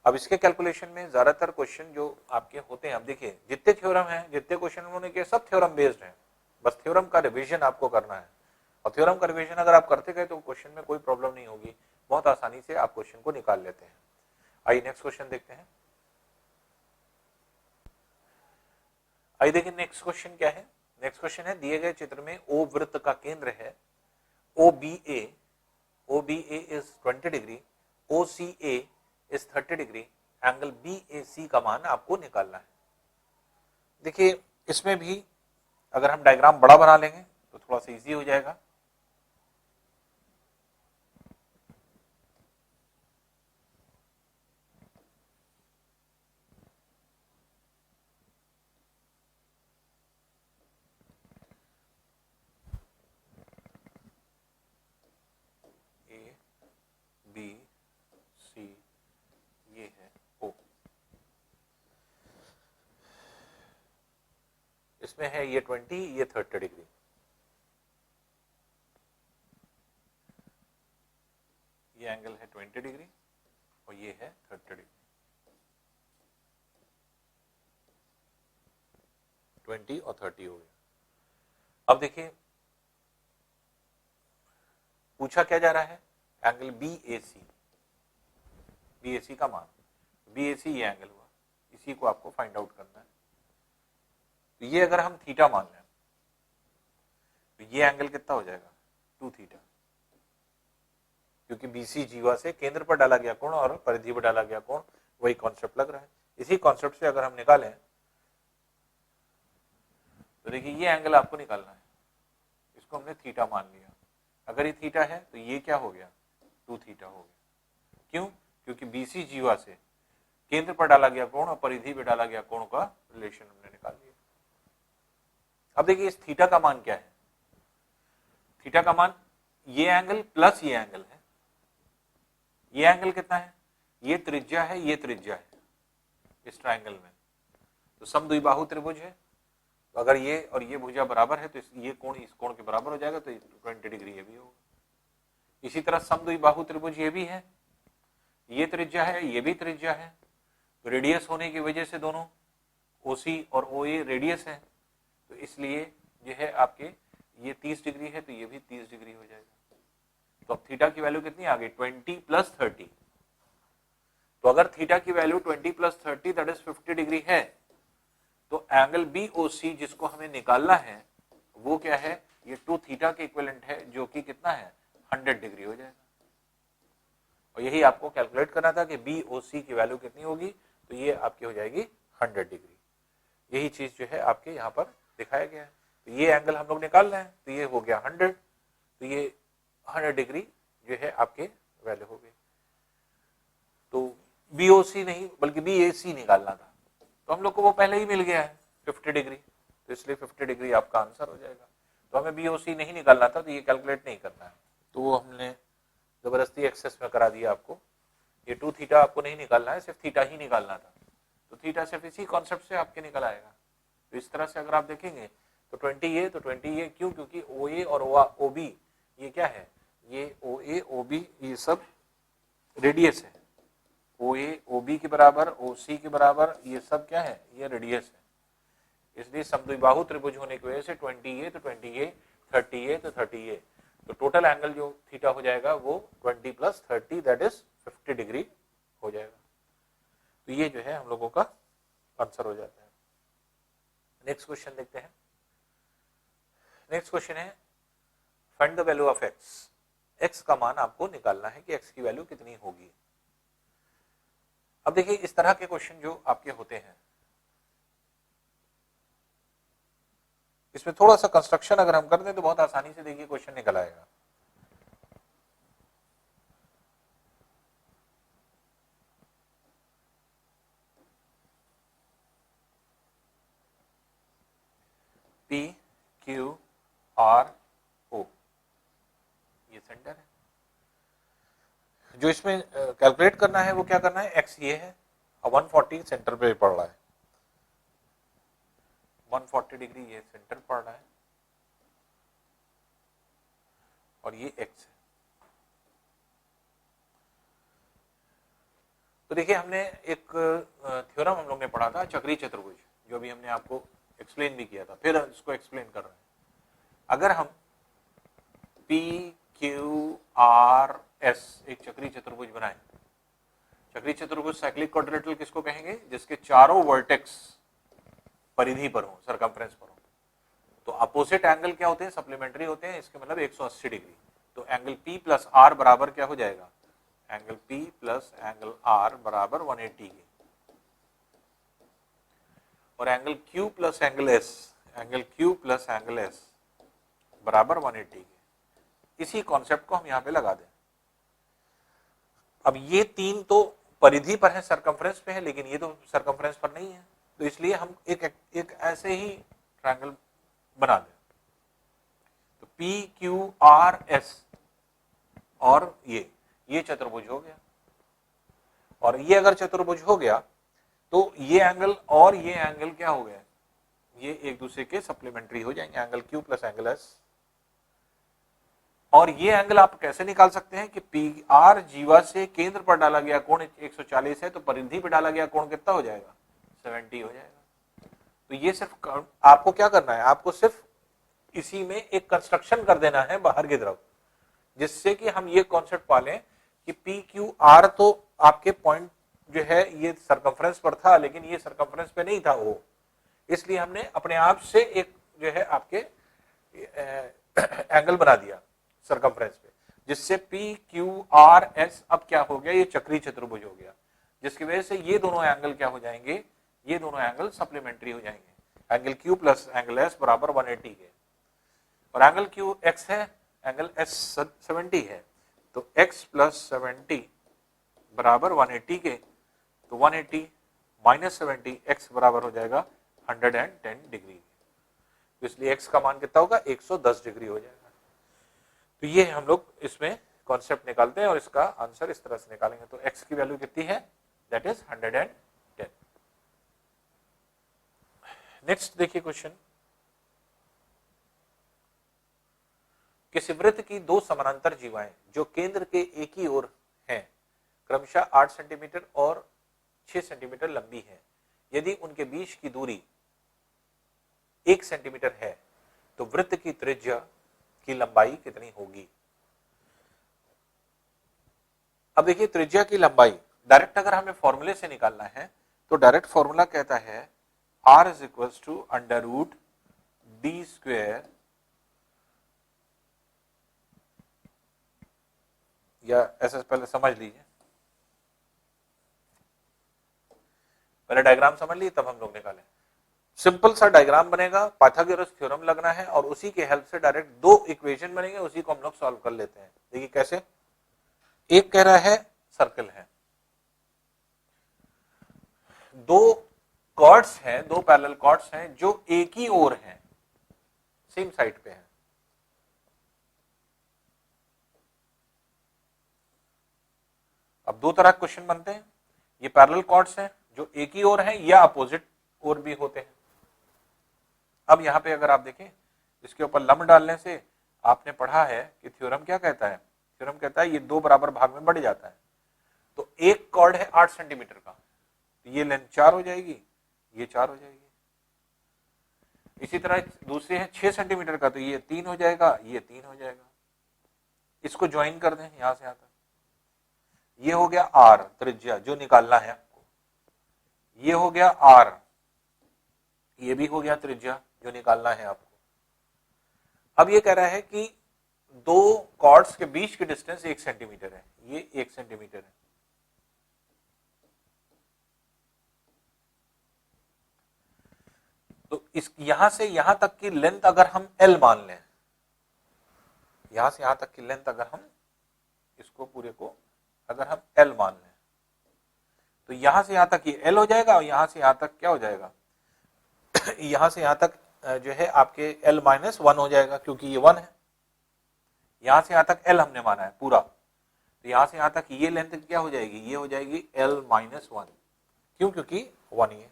अब इसके कैलकुलेशन में ज्यादातर क्वेश्चन जो आपके होते हैं, अब देखिए जितने थ्योरम हैं, जितने क्वेश्चन उन्होंने किए सब थ्योरम बेस्ड हैं, बस थ्योरम का रिवीजन आपको करना है। और थ्योरम का रिवीजन अगर आप करते गए तो क्वेश्चन में कोई प्रॉब्लम नहीं होगी, बहुत आसानी से आप क्वेश्चन को निकाल लेते हैं। आइए नेक्स्ट क्वेश्चन देखते हैं। आइए देखिए नेक्स्ट क्वेश्चन क्या है। नेक्स्ट क्वेश्चन है, दिए गए चित्र में O वृत्त का केंद्र है OBA, OBA is 20 degree, OCA is 30 degree, angle BAC का मान आपको निकालना है। देखिए इसमें भी अगर हम डायग्राम बड़ा बना लेंगे तो थोड़ा सा इजी हो जाएगा। ABC ये है O, इसमें है ये 20, ये 30 डिग्री। ये एंगल है 20 डिग्री और ये है 30 डिग्री, 20 और 30 हो गया। अब देखिए पूछा क्या जा रहा है, एंगल BAC, BAC का मान, BAC ये एंगल हुआ, इसी को आपको फाइंड आउट करना है। तो ये अगर हम थीटा मान लें तो ये एंगल कितना हो जाएगा, 2 थीटा, क्योंकि BC जीवा से केंद्र पर डाला गया कोण और परिधि पर डाला गया कोण वही कॉन्सेप्ट लग रहा है। इसी कॉन्सेप्ट से अगर हम निकालें तो देखिए ये एंगल आपको निकालना है, इसको हमने थीटा मान लिया। अगर ये थीटा है तो ये क्या हो गया, 2 थीटा हो गया। क्यों, क्योंकि BC जीवा से केंद्र पर डाला गया कोण और परिधि पर डाला गया कोण का रिलेशन हमने निकाल लिया। अब देखिए इस थीटा का मान क्या है, थीटा का मान ये एंगल प्लस ये एंगल है। ये एंगल कितना है, ये त्रिज्या है, ये त्रिज्या है इस ट्रायंगल में, तो समद्विबाहु त्रिभुज है। तो अगर ये और ये भुजा बराबर है तो ये कोण इस कोण के बराबर हो जाएगा, तो 20 डिग्री ये भी होगा। इसी तरह समद्विबाहु त्रिभुज ये भी है, ये त्रिज्या है, ये भी त्रिज्या है, तो रेडियस होने की वजह से दोनों OC और OA रेडियस है, तो इसलिए ये है आपके, ये 30 डिग्री है तो ये भी 30 डिग्री हो जाएगा। तो अब थीटा की वैल्यू कितनी आ गई 20 प्लस 30। तो अगर थीटा की value 20 plus 30 that is 50 degree है, तो एंगल BOC जिसको हमें निकालना है वो क्या है, ये 2 थीटा के इक्विवेलेंट है जो कि कितना है 100 डिग्री हो जाएगा। और यही आपको कैलकुलेट करना था कि BOC की वैल्यू कितनी होगी, तो ये आपकी हो जाएगी 100 डिग्री। यही चीज जो है आपके यहाँ पर दिखाया गया है। तो ये एंगल हम लोग निकाल रहे हैं, तो ये हो गया 100, तो ये 100 डिग्री जो है आपके वैल्यू हो गई। तो BOC नहीं बल्कि BAC निकालना था, तो हम लोग को वो पहले ही मिल गया है 50 डिग्री, तो इसलिए 50 डिग्री आपका आंसर हो जाएगा। तो हमें BOC नहीं निकालना था, तो ये कैलकुलेट नहीं करना है, तो वो हमने जबरदस्ती एक्सेस में करा दिया आपको। ये 2 थीटा आपको नहीं निकालना है, सिर्फ थीटा ही निकालना था, तो थीटा सिर्फ इसी कॉन्सेप्ट से आपके निकल आएगा। तो इस तरह से अगर आप देखेंगे तो 20 ये, तो 20 ये क्यों, क्योंकि OA और OB ये क्या है, ये OA OB ये सब रेडियस है, OA OB के बराबर, OC के बराबर, ये सब क्या है, ये रेडियस है। इसलिए समद्विबाहु त्रिभुज होने की वजह से 20 ये तो 20 ये, 30 ये तो 30 ये, तो टोटल एंगल जो थीटा हो जाएगा वो 20 प्लस 30 दैट इज 50 डिग्री हो जाएगा। तो ये जो है हम लोगों का आंसर हो जाता है। नेक्स्ट क्वेश्चन देखते हैं। नेक्स्ट क्वेश्चन है find the value of x. X का मान आपको निकालना है कि एक्स की वैल्यू कितनी होगी। अब देखिए इस तरह के क्वेश्चन जो आपके होते हैं, इसमें थोड़ा सा कंस्ट्रक्शन अगर हम कर दें तो बहुत आसानी से देखिए क्वेश्चन निकल आएगा। PQRO ये सेंटर है। जो इसमें कैलकुलेट करना है वो क्या करना है, एक्स ये है और 140 सेंटर पे पड़ रहा है, 140 डिग्री ये सेंटर पड़ रहा है और ये एक्स है। तो देखिए हमने एक थ्योरम हम लोग ने पढ़ा था चक्रीय चतुर्भुज, जो भी हमने आपको एक्सप्लेन भी किया था, फिर इसको एक्सप्लेन कर रहे हैं। अगर हम PQRS एक चक्रीय चतुर्भुज बनाएं, चक्रीय चतुर्भुज साइक्लिक क्वाड्रिलेटरल किसको कहेंगे, जिसके चारों वर्टेक्स परिधि पर हो, सरकमफ्रेंस पर हो। तो अपोजिट एंगल क्या होते हैं, सप्लीमेंट्री होते हैं, इसके मतलब 180 डिग्री। तो एंगल P प्लस R बराबर क्या हो जाएगा, angle P plus angle R बराबर 180 के, और angle Q plus angle S, angle Q plus angle S बराबर 180 के। इसी कॉन्सेप्ट को हम यहां पे लगा दें। अब ये तीन तो परिधि पर है, सरकमफ्रेंस पे है, लेकिन ये तो सरकमफ्रेंस पर नहीं है, तो इसलिए हम एक ऐसे ही ट्रायंगल बना दें। तो PQRS और ये चतुर्भुज हो गया, और ये अगर चतुर्भुज हो गया तो ये एंगल और ये एंगल क्या हो गया, ये एक दूसरे के सप्लीमेंट्री हो जाएंगे, angle Q plus angle S। और ये एंगल आप कैसे निकाल सकते हैं कि PR जीवा से केंद्र पर डाला गया कोण 140 है, तो परिधि पर डाला गया कोण कितना हो जाएगा, 70 हो जाएगा। तो ये सिर्फ आपको क्या करना है, आपको सिर्फ इसी में एक कंस्ट्रक्शन कर देना है बाहर की तरफ, जिससे कि हम ये कॉन्सेप्ट पालें कि PQR तो आपके पॉइंट जो है ये सरकमफ्रेंस पर था, लेकिन ये सरकमफ्रेंस पे नहीं था वो, इसलिए हमने अपने आप से एक जो है आपके एंगल बना दिया सरकमफ्रेंस पे, जिससे PQRS अब क्या हो गया, ये चक्रीय चतुर्भुज हो गया, जिसकी वजह से ये दोनों एंगल क्या हो जाएंगे, ये दोनों एंगल सप्लीमेंट्री हो जाएंगे। Angle Q plus angle S बराबर 180 के, और एंगल Q X है, एंगल S 70 है, तो X प्लस 70 बराबर 180 के, तो 180 माइनस 70 X बराबर हो जाएगा 110 डिग्री। तो इसलिए X का मान कितना होगा, 110 डिग्री हो जाएगा। तो ये हम लोग इसमें कॉन्सेप्ट निकालते हैं और इसका आंसर इस तरह से निकालेंगे। तो X की वैल्यू कितनी है, दैट इज 110। नेक्स्ट देखिए क्वेश्चन, किसी वृत्त की दो समानांतर जीवाएं जो केंद्र के एक ही ओर हैं, क्रमशः 8 सेंटीमीटर और 6 सेंटीमीटर लंबी है, यदि उनके बीच की दूरी 1 सेंटीमीटर है तो वृत्त की त्रिज्या की लंबाई कितनी होगी। अब देखिए त्रिज्या की लंबाई डायरेक्ट अगर हमें फॉर्मूले से निकालना है तो डायरेक्ट फॉर्मूला कहता है r is equals to under root D square, या ऐसा पहले समझ लीजिए, पहले डायग्राम समझ लीजिए तब हम लोग निकालें। सिंपल सा डायग्राम बनेगा, पाइथागोरस थ्योरम लगना है और उसी के हेल्प से डायरेक्ट दो इक्वेशन बनेंगे, उसी को हम लोग सॉल्व कर लेते हैं। देखिए कैसे, एक कह रहा है सर्कल है, दो कॉर्ड्स हैं, दो पैरेलल कॉर्ड्स हैं जो एक ही ओर हैं, सेम साइड पे हैं। अब दो तरह के क्वेश्चन बनते हैं, ये पैरेलल कॉर्ड्स हैं जो एक ही ओर हैं या अपोजिट ओर भी होते हैं। अब यहां पे अगर आप देखें इसके ऊपर लंब डालने से आपने पढ़ा है कि थ्योरम क्या कहता है, थ्योरम कहता है ये दो बराबर भाग में बढ़ जाता है। तो एक कॉर्ड है 8 सेंटीमीटर का, तो ये लेंथ 4 हो जाएगी, ये 4 हो जाएगी। इसी तरह दूसरे है 6 सेंटीमीटर का, तो ये 3 हो जाएगा, ये 3 हो जाएगा। इसको ज्वाइन कर दें यहां से यहां तक, ये हो गया r त्रिज्या जो निकालना है आपको, ये हो गया r, ये भी हो गया त्रिज्या जो निकालना है आपको। अब ये कह रहा है कि दो कॉर्ड्स के बीच की डिस्टेंस 1 सेंटीमीटर है, ये 1 सेंटीमीटर है। तो इस यहां से यहां तक की लेंथ अगर हम L मान लें, यहां से यहां तक की लेंथ अगर हम इसको पूरे को अगर हम L मान लें तो यहां से यहां तक ये L हो जाएगा और यहां से यहां तक क्या हो जाएगा यहां से यहां तक जो है आपके L माइनस 1 हो जाएगा, क्योंकि ये 1 है। यहां से यहां तक L हमने माना है पूरा, तो यहां से यहां तक ये लेंथ क्या हो जाएगी, ये हो जाएगी L माइनस 1, क्यों, क्योंकि 1 ही है।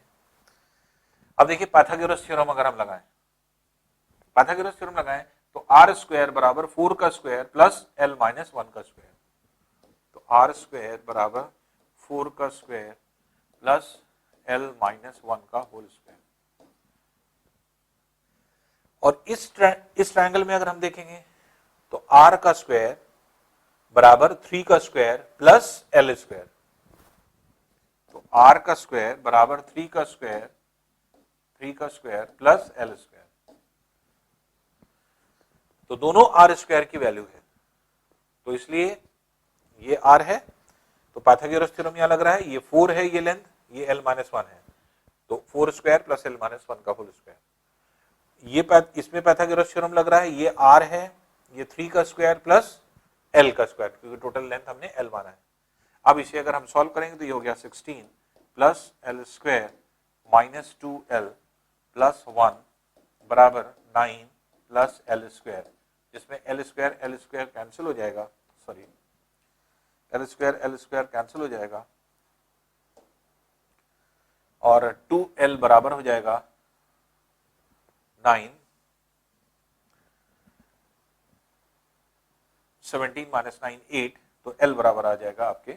अब देखिए पाइथागोरस थ्योरम अगर हम लगाएं, पाइथागोरस थ्योरम लगाएं तो r स्क्वायर बराबर 4 का स्क्वायर प्लस L माइनस 1 का स्क्वायर, तो r स्क्वायर बराबर 4 का स्क्वायर प्लस L माइनस 1 का होल स्क्वायर। और इस ट्रायंगल में अगर हम देखेंगे तो r का स्क्वायर बराबर 3 का स्क्वायर प्लस L स्क्वायर, तो r का स्क्वायर बराबर 3 का स्क्वायर प्लस L स्क्वायर, तो दोनों r स्क्वायर की वैल्यू है, तो इसलिए ये r है, तो पाइथागोरस थ्योरम यहां लग रहा है, ये 4 है ये लेंथ, ये L माइनस 1 है, तो 4 स्क्वायर प्लस L माइनस 1 का होल स्क्वायर। ये इसमें पाइथागोरस थ्योरम लग रहा है, ये r है, ये 3 का स्क्वायर प्लस L का स्क्वायर, क्योंकि टोटल लेंथ हमने L माना है। अब इसे अगर हम सॉल्व करेंगे तो ये हो गया 16 plus L square minus 2L plus 1 बराबर 9 प्लस L स्क्वायर, जिसमें L स्क्वायर कैंसिल हो जाएगा, सॉरी L स्क्वायर कैंसिल हो जाएगा और 2L बराबर हो जाएगा 9, 17 माइनस 9 8, तो L बराबर आ जाएगा आपके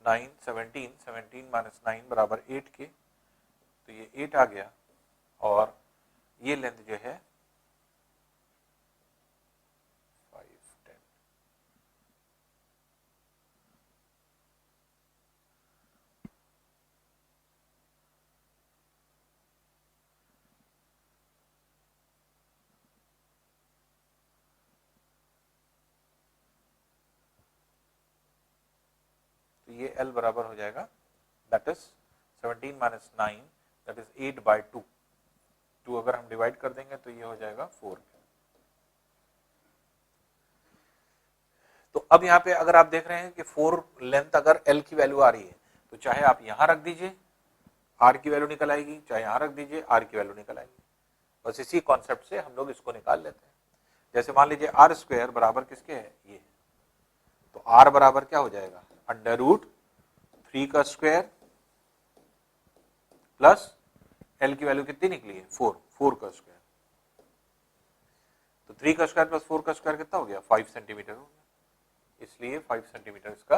9, 17 माइनस 9 बराबर 8 के, तो ये 8 आ गया और ये लेंथ जो है 5, 10। तो ये L बराबर हो जाएगा, that is 17 minus 9, that is 8 by 2, 2 अगर हम डिवाइड कर देंगे तो ये हो जाएगा 4। तो अब यहाँ पे अगर आप देख रहे हैं कि 4 लेंथ अगर L की वैल्यू आ रही है तो चाहे आप यहां रख दीजिए R की वैल्यू निकल आएगी, चाहे यहां रख दीजिए R की वैल्यू निकल आएगी। बस इसी कॉन्सेप्ट से हम लोग इसको निकाल लेते हैं। जैसे मान लीजिए R स्क्वायर बराबर किसके है, ये, तो R बराबर क्या हो जाएगा, अंडर रूट 3 का स्क्वायर प्लस L की वैल्यू कितनी निकली है, 4 का स्क्वायर, तो 3 का स्क्वायर प्लस 4 का स्क्वायर कितना हो गया, 5 सेंटीमीटर हो गया, इसलिए 5 सेंटीमीटर इसका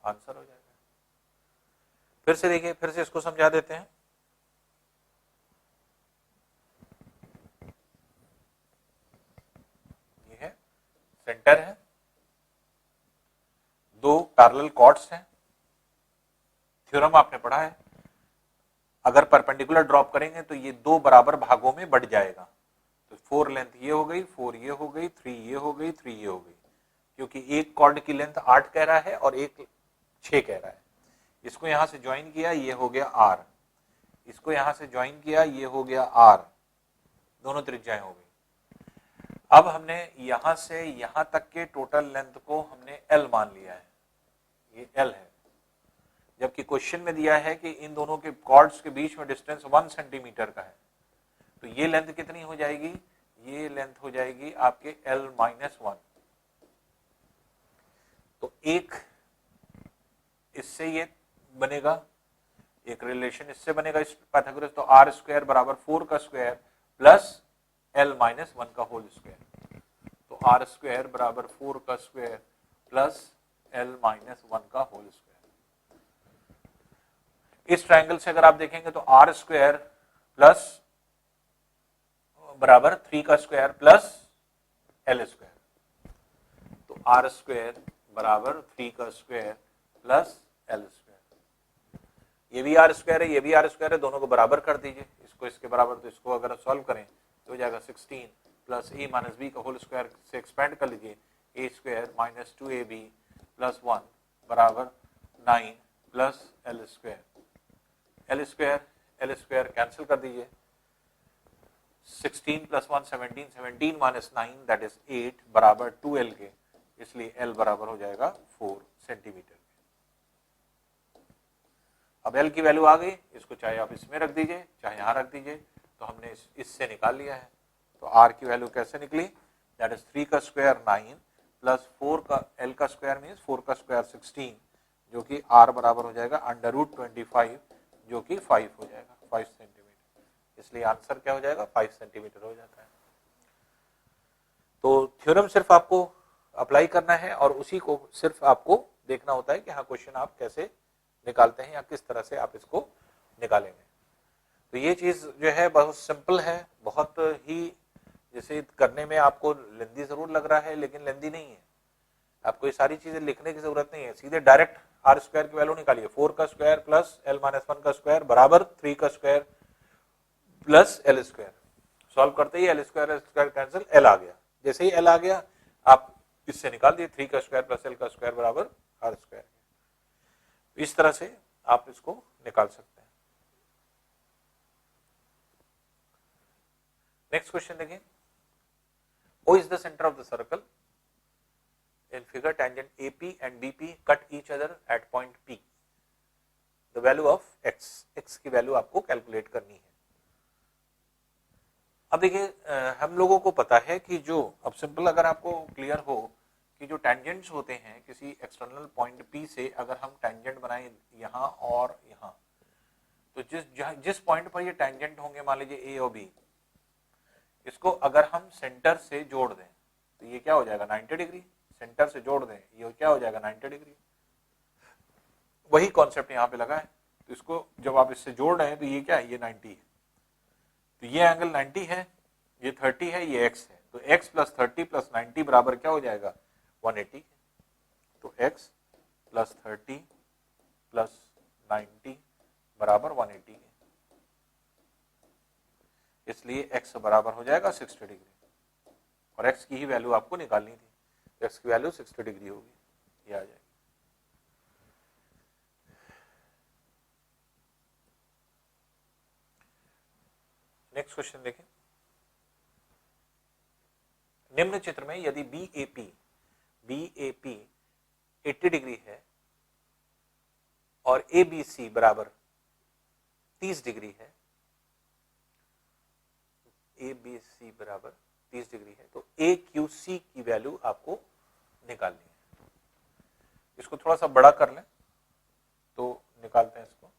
आंसर हो जाएगा। फिर से देखिए, फिर से इसको समझा देते हैं। ये है सेंटर है, दो पैरेलल कॉर्ड्स हैं। थ्योरम आपने पढ़ा है, अगर परपेंडिकुलर ड्रॉप करेंगे तो ये दो बराबर भागों में बढ़ जाएगा। तो 4 लेंथ ये हो गई, 4 ये हो गई, 3 ये हो गई, 3 ये हो गई, क्योंकि एक कॉर्ड की लेंथ 8 कह रहा है और एक 6 कह रहा है। इसको यहां से ज्वाइन किया, ये हो गया R, इसको यहां से ज्वाइन किया, ये हो गया R, दोनों त्रिज्याएं हो गई। अब हमने यहां से यहां तक के टोटल लेंथ को हमने L मान लिया है, ये L है, जबकि क्वेश्चन में दिया है कि इन दोनों के कॉर्ड्स के बीच में डिस्टेंस 1 सेंटीमीटर का है। तो ये लेंथ कितनी हो जाएगी, ये लेंथ हो जाएगी आपके L-1। तो एक इससे ये बनेगा, एक रिलेशन इससे बनेगा इस पाइथागोरस, तो R स्क्वायर बराबर 4 का स्क्वायर प्लस L-1 का होल स्क्वायर। तो R स्क्वायर बराबर 4 का स्क्वायर प्लस L-1 का होल स्क्वायर। इस ट्रायंगल से अगर आप देखेंगे तो R स्क्वायर प्लस बराबर 3 का स्क्वायर प्लस L स्क्वायर। तो R स्क्वायर बराबर 3 का स्क्वायर प्लस L स्क्वायर। ये भी R स्क्वायर है, ये भी R स्क्वायर है, दोनों को बराबर कर दीजिए, इसको इसके बराबर। तो इसको अगर सॉल्व करें तो हो जाएगा 16 प्लस a माइनस बी का होल स्क्वायर से एक्सपेंड कर लीजिए, a square minus 2ab plus 1 बराबर 9 plus L square. L square cancel कर दीजिए, 16 प्लस 1 17, 17 माइनस 9 दैट इज 8 बराबर 2L के, इसलिए L बराबर हो जाएगा 4 सेंटीमीटर। अब L की वैल्यू आ गई, इसको चाहे आप इसमें रख दीजिए चाहे यहां रख दीजिए, तो हमने इससे निकाल लिया है। तो R की वैल्यू कैसे निकली, दैट इज 3 का स्क्वायर 9 प्लस 4 का L का स्क्वायर मीन्स 4 का स्क्वायर 16, जो कि R बराबर हो जाएगा √25, जो कि 5 हो जाएगा, 5 सेंटीमीटर। इसलिए आंसर क्या हो जाएगा, 5 सेंटीमीटर हो जाता है। तो थ्योरम सिर्फ आपको अप्लाई करना है और उसी को सिर्फ आपको देखना होता है कि हाँ क्वेश्चन आप कैसे निकालते हैं या किस तरह से आप इसको निकालेंगे। तो ये चीज जो है बहुत सिंपल है, बहुत ही जैसे करने में आपको लेंदी जरूर लग रहा है, लेकिन लेंदी नहीं है। आपको ये सारी चीजें लिखने की जरूरत नहीं है, सीधे डायरेक्ट R स्क्वायर की वैल्यू निकालिए, 4 का स्क्वायर प्लस L-1 का स्क्वायर बराबर 3 का square plus L square. Solve करते ही L स्क्वायर कैंसिल, L आ गया। जैसे ही L आ गया आप इससे निकाल दिए, 3 का स्क्वायर प्लस L का स्क्वायर बराबर R स्क्वायर। इस तरह से आप इसको निकाल सकते हैं। नेक्स्ट क्वेश्चन देखिए, O is the center of the circle. In figure, tangent AP and BP cut each other at point P. The value of x, x की वैल्यू आपको कैलकुलेट करनी है। अब देखिए हम लोगों को पता है कि जो, अब सिंपल अगर आपको क्लियर हो कि जो टेंजेंट्स होते हैं किसी एक्सटर्नल पॉइंट P से, अगर हम टेंजेंट बनाएं यहाँ और यहाँ, तो जिस पॉइंट पर ये टेंजेंट होंगे, मान लीजिए A और B, इसको अगर हम सेंटर से जोड़ दें तो ये क्या हो जाएगा, 90 डिग्री। सेंटर से जोड़ दें, ये क्या हो जाएगा, 90 डिग्री। वही कॉन्सेप्ट यहाँ पे लगा है। तो इसको जब आप इससे जोड़ रहे हैं तो ये क्या है, ये 90 है, तो ये एंगल 90 है, ये 30 है, ये x है। तो x प्लस 30 प्लस 90 बराबर क्या हो जाएगा, 180। तो x प्लस 30 प्लस 90 बराबर 180 है, इसलिए x बराबर हो जाएगा 60 डिग्री। और x की ही वैल्यू आपको निकालनी थी, तो x की वैल्यू 60 डिग्री होगी, ये आ जाएगी। नेक्स्ट क्वेश्चन देखें, निम्न चित्र में यदि BAP 80 डिग्री है और ABC बराबर 30 डिग्री है, ABC बराबर 30 डिग्री है, तो AQC की वैल्यू आपको निकालनी है। इसको थोड़ा सा बड़ा कर लें तो निकालते हैं इसको।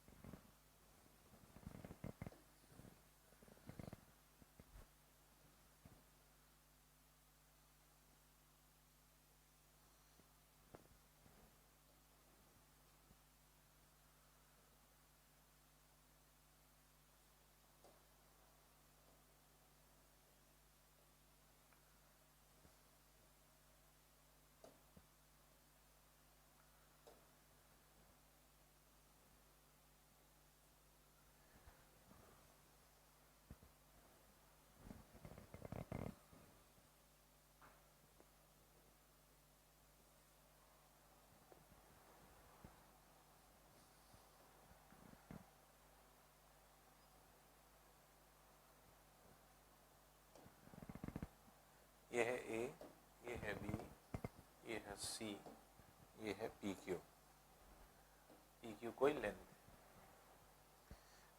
है बी, ये है सी, ये है पी क्यू। पी क्यू कोई लेंथ,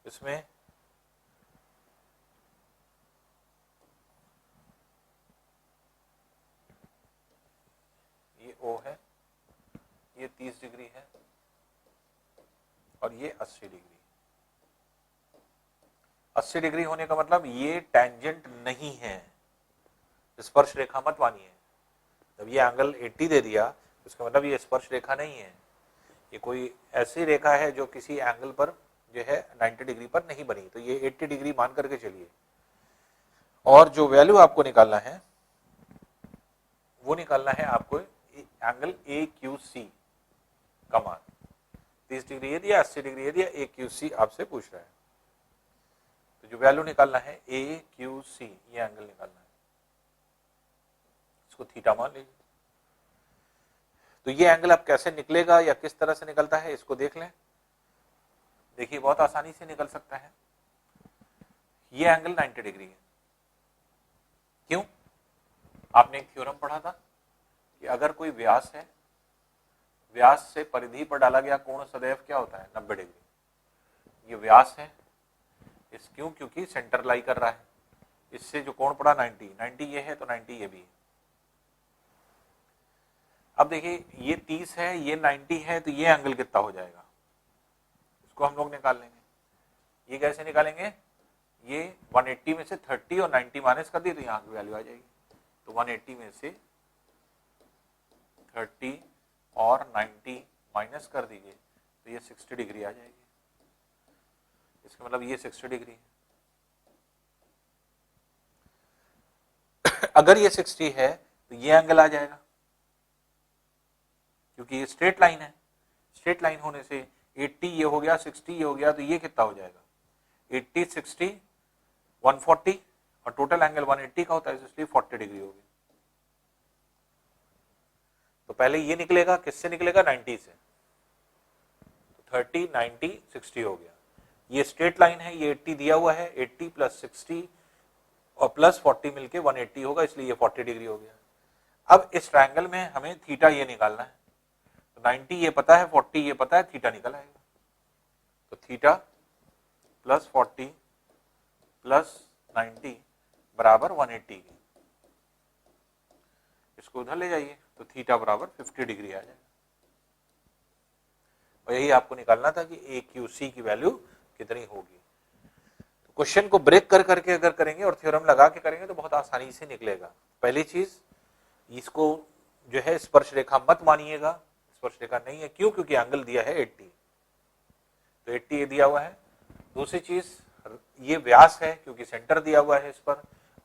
इसमें ये ओ है, ये 30 डिग्री है और ये 80 डिग्री। 80 डिग्री होने का मतलब ये टेंजेंट नहीं है, स्पर्श रेखा मत मानिए। जब ये एंगल 80 दे दिया उसका मतलब ये स्पर्श रेखा नहीं है, ये कोई ऐसी रेखा है जो किसी एंगल पर जो है 90 डिग्री पर नहीं बनी, तो ये 80 डिग्री मान करके चलिए। और जो वैल्यू आपको निकालना है वो निकालना है आपको एंगल ए क्यू सी का मान। 30 डिग्री ये दिया, 80 डिग्री ये दिया, ए क्यू सी आपसे पूछ रहा है, तो जो वैल्यू निकालना है ए क्यू सी, ये एंगल निकालना है, इसको थीटा मान लीजिए। तो ये एंगल अब कैसे निकलेगा या किस तरह से निकलता है इसको देख लें। देखिए बहुत आसानी से निकल सकता है। ये एंगल 90 डिग्री है, क्यों? आपने एक थ्योरम पढ़ा था कि अगर कोई व्यास है, व्यास से परिधि पर डाला गया कोण सदैव क्या होता है? 90 डिग्री। ये व्यास है, इस क्यों? क्योंकि सेंटर लाई कर रहा है, इससे जो कोण पड़ा 90 ये है तो 90 ये भी है। अब देखिए ये 30 है, ये 90 है, तो ये एंगल कितना हो जाएगा इसको हम लोग निकाल लेंगे। ये कैसे निकालेंगे? ये 180 में से 30 और 90 माइनस कर दी तो यहाँ की वैल्यू आ जाएगी। तो 180 में से 30 और 90 माइनस कर दीजिए तो ये 60 डिग्री आ जाएगी। इसका मतलब ये 60 डिग्री है। अगर ये 60 है तो ये एंगल आ जाएगा, क्योंकि ये स्ट्रेट लाइन है। स्ट्रेट लाइन होने से 80 ये हो गया, 60 ये हो गया, तो ये कितना हो जाएगा? 80, 60, 140 और टोटल एंगल 180 का होता है, इसलिए 40 डिग्री होगी। तो पहले ये निकलेगा, किससे निकलेगा? 90 से। तो 30, 90, 60 हो गया। ये स्ट्रेट लाइन है, ये 80 दिया हुआ है, 80 प्लस 60 और प्लस 40 मिलके 180 होगा, इसलिए ये 40 डिग्री हो गया। अब इस ट्रायंगल में हमें थीटा ये निकालना है, तो 90 ये पता है, 40 ये पता है, थीटा निकल आएगा। तो थीटा प्लस 40 प्लस 90 बराबर 180 की। इसको उधर ले जाइए तो थीटा बराबर 50 डिग्री आ जाएगा। और यही आपको निकालना था कि ए क्यू सी की वैल्यू कितनी होगी। तो क्वेश्चन को ब्रेक कर करके अगर करेंगे और थ्योरम लगा के करेंगे तो बहुत आसानी से निकलेगा। पहली चीज, इसको जो है स्पर्श रेखा मत मानिएगा, स्पर्श रेखा नहीं है। क्यों? क्योंकि एंगल दिया है 80, तो 80 ये दिया हुआ है। दूसरी चीज, ये व्यास है क्योंकि सेंटर दिया हुआ है, इस पर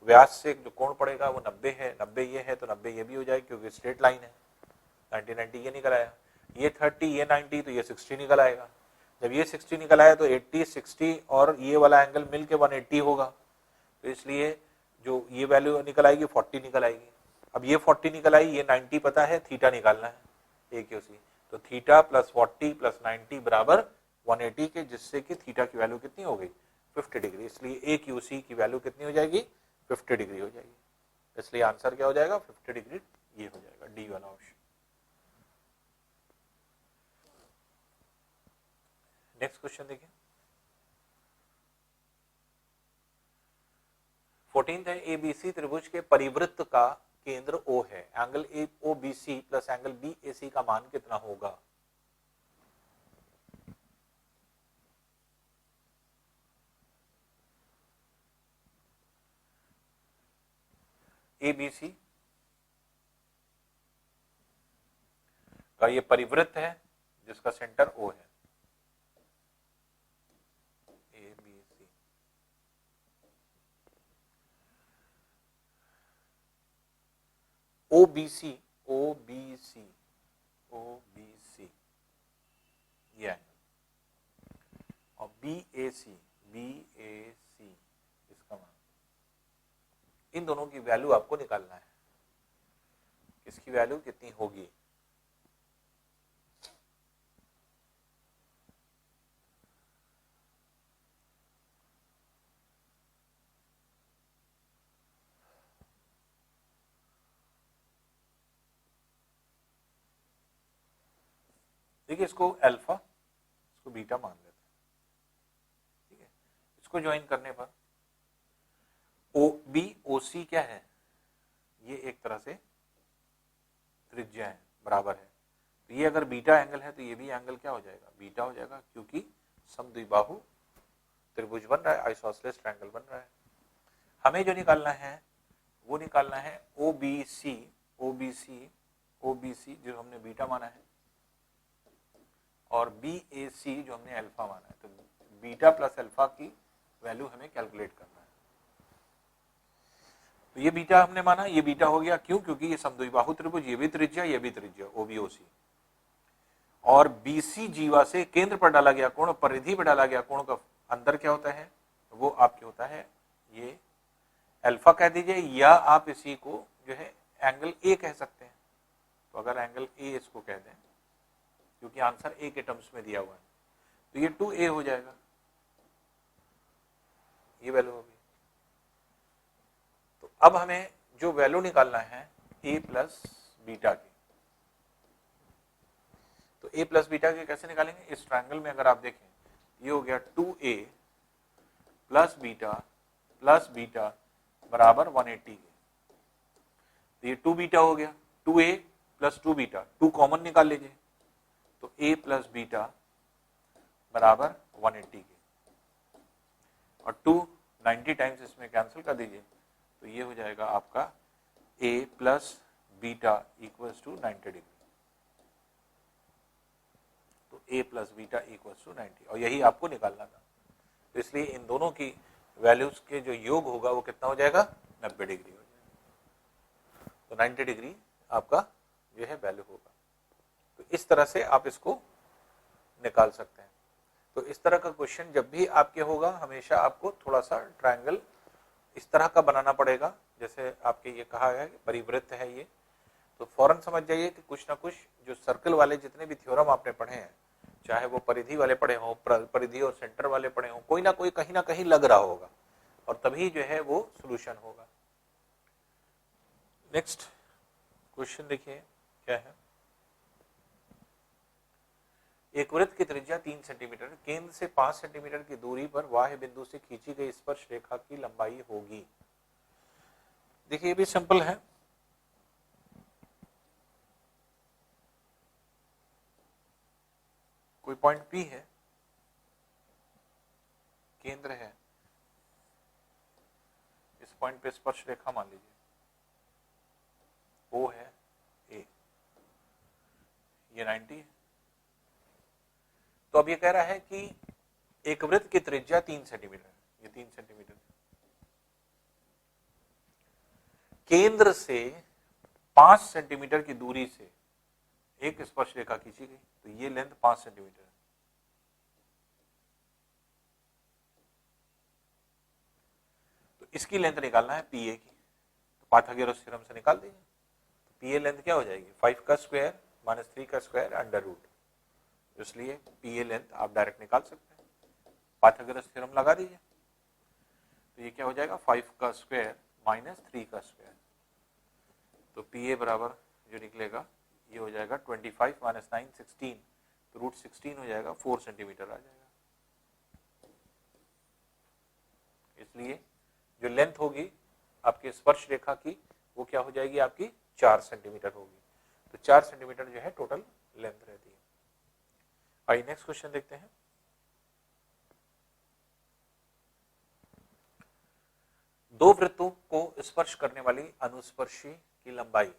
व्यास से जो कोण पड़ेगा वो 90 है, 90 ये है तो 90 ये भी हो जाएगा क्योंकि स्ट्रेट लाइन है। 90, 90 ये निकल आया, ये 30 ये 90 तो ये 60 निकल आएगा। जब ये 60 निकल आया तो 80, 60 और ये वाला एंगल मिलके 180 होगा, तो इसलिए जो ये वैल्यू निकल आएगी 40 निकल आएगी। अब ये 40 निकल आई, ये 90 पता है, थीटा निकालना है ए क्यू सी। तो थीटा प्लस 40 प्लस 90 बराबर 180 के, जिससे कि थीटा की वैल्यू कितनी हो गई? 50 डिग्री। इसलिए ए क्यू सी की वैल्यू कितनी हो जाएगी? 50 डिग्री हो जाएगी। इसलिए आंसर क्या हो जाएगा? 50 डिग्री ये हो जाएगा, डी वाला ऑप्शन। नेक्स्ट क्वेश्चन देखिए, 14th है, एबीसी त्रिभुज के परिवृत्त का केंद्र O है, angle A O B C plus angle B A C का मान कितना होगा? एबीसी का ये परिवृत्त है जिसका सेंटर O है, एबीसी। ओबीसी, ओबीसी, ओबीसी ये है, और बीएसी, बीएसी इसका मान। इन दोनों की वैल्यू आपको निकालना है, इसकी वैल्यू कितनी होगी? देखिए इसको अल्फा, इसको बीटा मान लेते हैं, ठीक है। इसको ज्वाइन करने पर ओ बी ओ सी क्या है, ये एक तरह से त्रिज्या है, बराबर है। तो ये अगर बीटा एंगल है तो ये भी एंगल क्या हो जाएगा, बीटा हो जाएगा, क्योंकि समद्विबाहु त्रिभुज बन रहा है, आइसोसेलेस ट्रायंगल बन रहा है। हमें जो निकालना है वो निकालना है ओबीसी, ओबीसी, ओबीसी जो हमने बीटा माना है, और बीएसी जो हमने अल्फा माना है। तो बीटा प्लस अल्फा की वैल्यू हमें कैलकुलेट करना है। तो ये बीटा हमने माना, ये बीटा हो गया, क्यों, क्योंकि ये समद्विबाहु त्रिभुज, ये भी त्रिज्या, ये भी त्रिज्या, ओबीओसी। और बीसी जीवा से केंद्र पर डाला गया कोण, परिधि पर डाला गया कोण का अंदर क्या होता है, वो आपके होता है ये अल्फा कह दीजिए, या आप इसी को जो है एंगल ए कह सकते हैं। तो अगर एंगल ए इसको कह दें, क्योंकि आंसर ए के टर्म्स में दिया हुआ है, तो ये 2a हो जाएगा, ये वैल्यू होगी। तो अब हमें जो वैल्यू निकालना है a प्लस बीटा की, तो a प्लस बीटा के कैसे निकालेंगे, इस ट्रायंगल में अगर आप देखें ये हो गया 2a प्लस बीटा बराबर 180 के। तो ये 2 बीटा हो गया, 2a प्लस 2 बीटा, 2 कॉमन निकाल लीजिए, तो a प्लस बीटा बराबर 180 के, और 2 90 टाइम्स इसमें कैंसिल कर दीजिए, तो ये हो जाएगा आपका a plus beta equals to 90 degree. तो a plus beta equals to 90, और यही आपको निकालना था। तो इसलिए इन दोनों की वैल्यूज के जो योग होगा वो कितना हो जाएगा, 90 डिग्री हो जाएगा। तो 90 डिग्री आपका जो है वैल्यू होगा। तो इस तरह से आप इसको निकाल सकते हैं। तो इस तरह का क्वेश्चन जब भी आपके होगा, हमेशा आपको थोड़ा सा ट्रायंगल इस तरह का बनाना पड़ेगा, जैसे आपके ये कहा है परिवृत्त है ये, तो फौरन समझ जाइए कि कुछ ना कुछ जो सर्कल वाले जितने भी थ्योरम आपने पढ़े हैं, चाहे वो परिधि वाले पढ़े हों, परिधि और सेंटर वाले पढ़े हों, कोई ना कोई कहीं ना कहीं लग रहा होगा, और तभी जो है वो सोल्यूशन होगा। नेक्स्ट क्वेश्चन देखिए क्या है, एक वृत्त की त्रिज्या 3 सेंटीमीटर, केंद्र से 5 सेंटीमीटर की दूरी पर बाह्य बिंदु से खींची गई स्पर्श रेखा की लंबाई होगी। देखिए ये भी सिंपल है, कोई पॉइंट P है, केंद्र है, इस पॉइंट पे स्पर्श रेखा मान लीजिए O है A, ये 90 है। तो अब ये कह रहा है कि एक वृत्त की त्रिज्या 3 सेंटीमीटर है, ये 3 सेंटीमीटर है, केंद्र से 5 सेंटीमीटर की दूरी से एक स्पर्श रेखा खींची गई, तो ये लेंथ 5 सेंटीमीटर है। तो इसकी लेंथ निकालना है पीए की, तो पाइथागोरस थ्योरम से निकाल दीजिए। तो पीए लेंथ क्या हो जाएगी, 5 का स्क्वायर माइनस 3 का स्क्वायर अंडर रूट, इसलिए पीए लेंथ आप डायरेक्ट निकाल सकते हैं, पाइथागोरस थ्योरम लगा दीजिए। तो ये क्या हो जाएगा, 5 का स्क्वायर माइनस 3 का स्क्वायर, तो पीए बराबर जो निकलेगा ये हो जाएगा 25 माइनस 9 16, तो रूट 16 हो जाएगा, 4 सेंटीमीटर आ जाएगा। इसलिए जो लेंथ होगी आपके स्पर्श रेखा की वो क्या हो जाएगी, आपकी 4 सेंटीमीटर होगी। तो 4 सेंटीमीटर जो है टोटल लेंथ रहती है। आइए नेक्स्ट क्वेश्चन देखते हैं। दो वृत्तों को स्पर्श करने वाली अनुस्पर्शी की लंबाई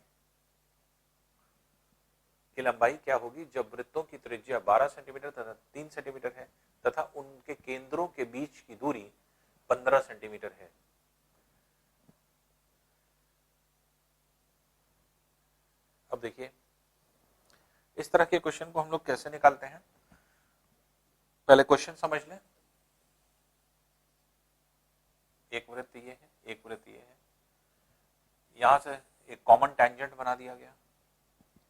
क्या होगी जब वृत्तों की त्रिज्या 12 सेंटीमीटर तथा 3 सेंटीमीटर है तथा उनके केंद्रों के बीच की दूरी 15 सेंटीमीटर है। अब देखिए इस तरह के क्वेश्चन को हम लोग कैसे निकालते हैं, पहले क्वेश्चन समझ लें। एक वृत्त ये है, एक वृत्त ये है, यहां से एक कॉमन टेंजेंट बना दिया गया,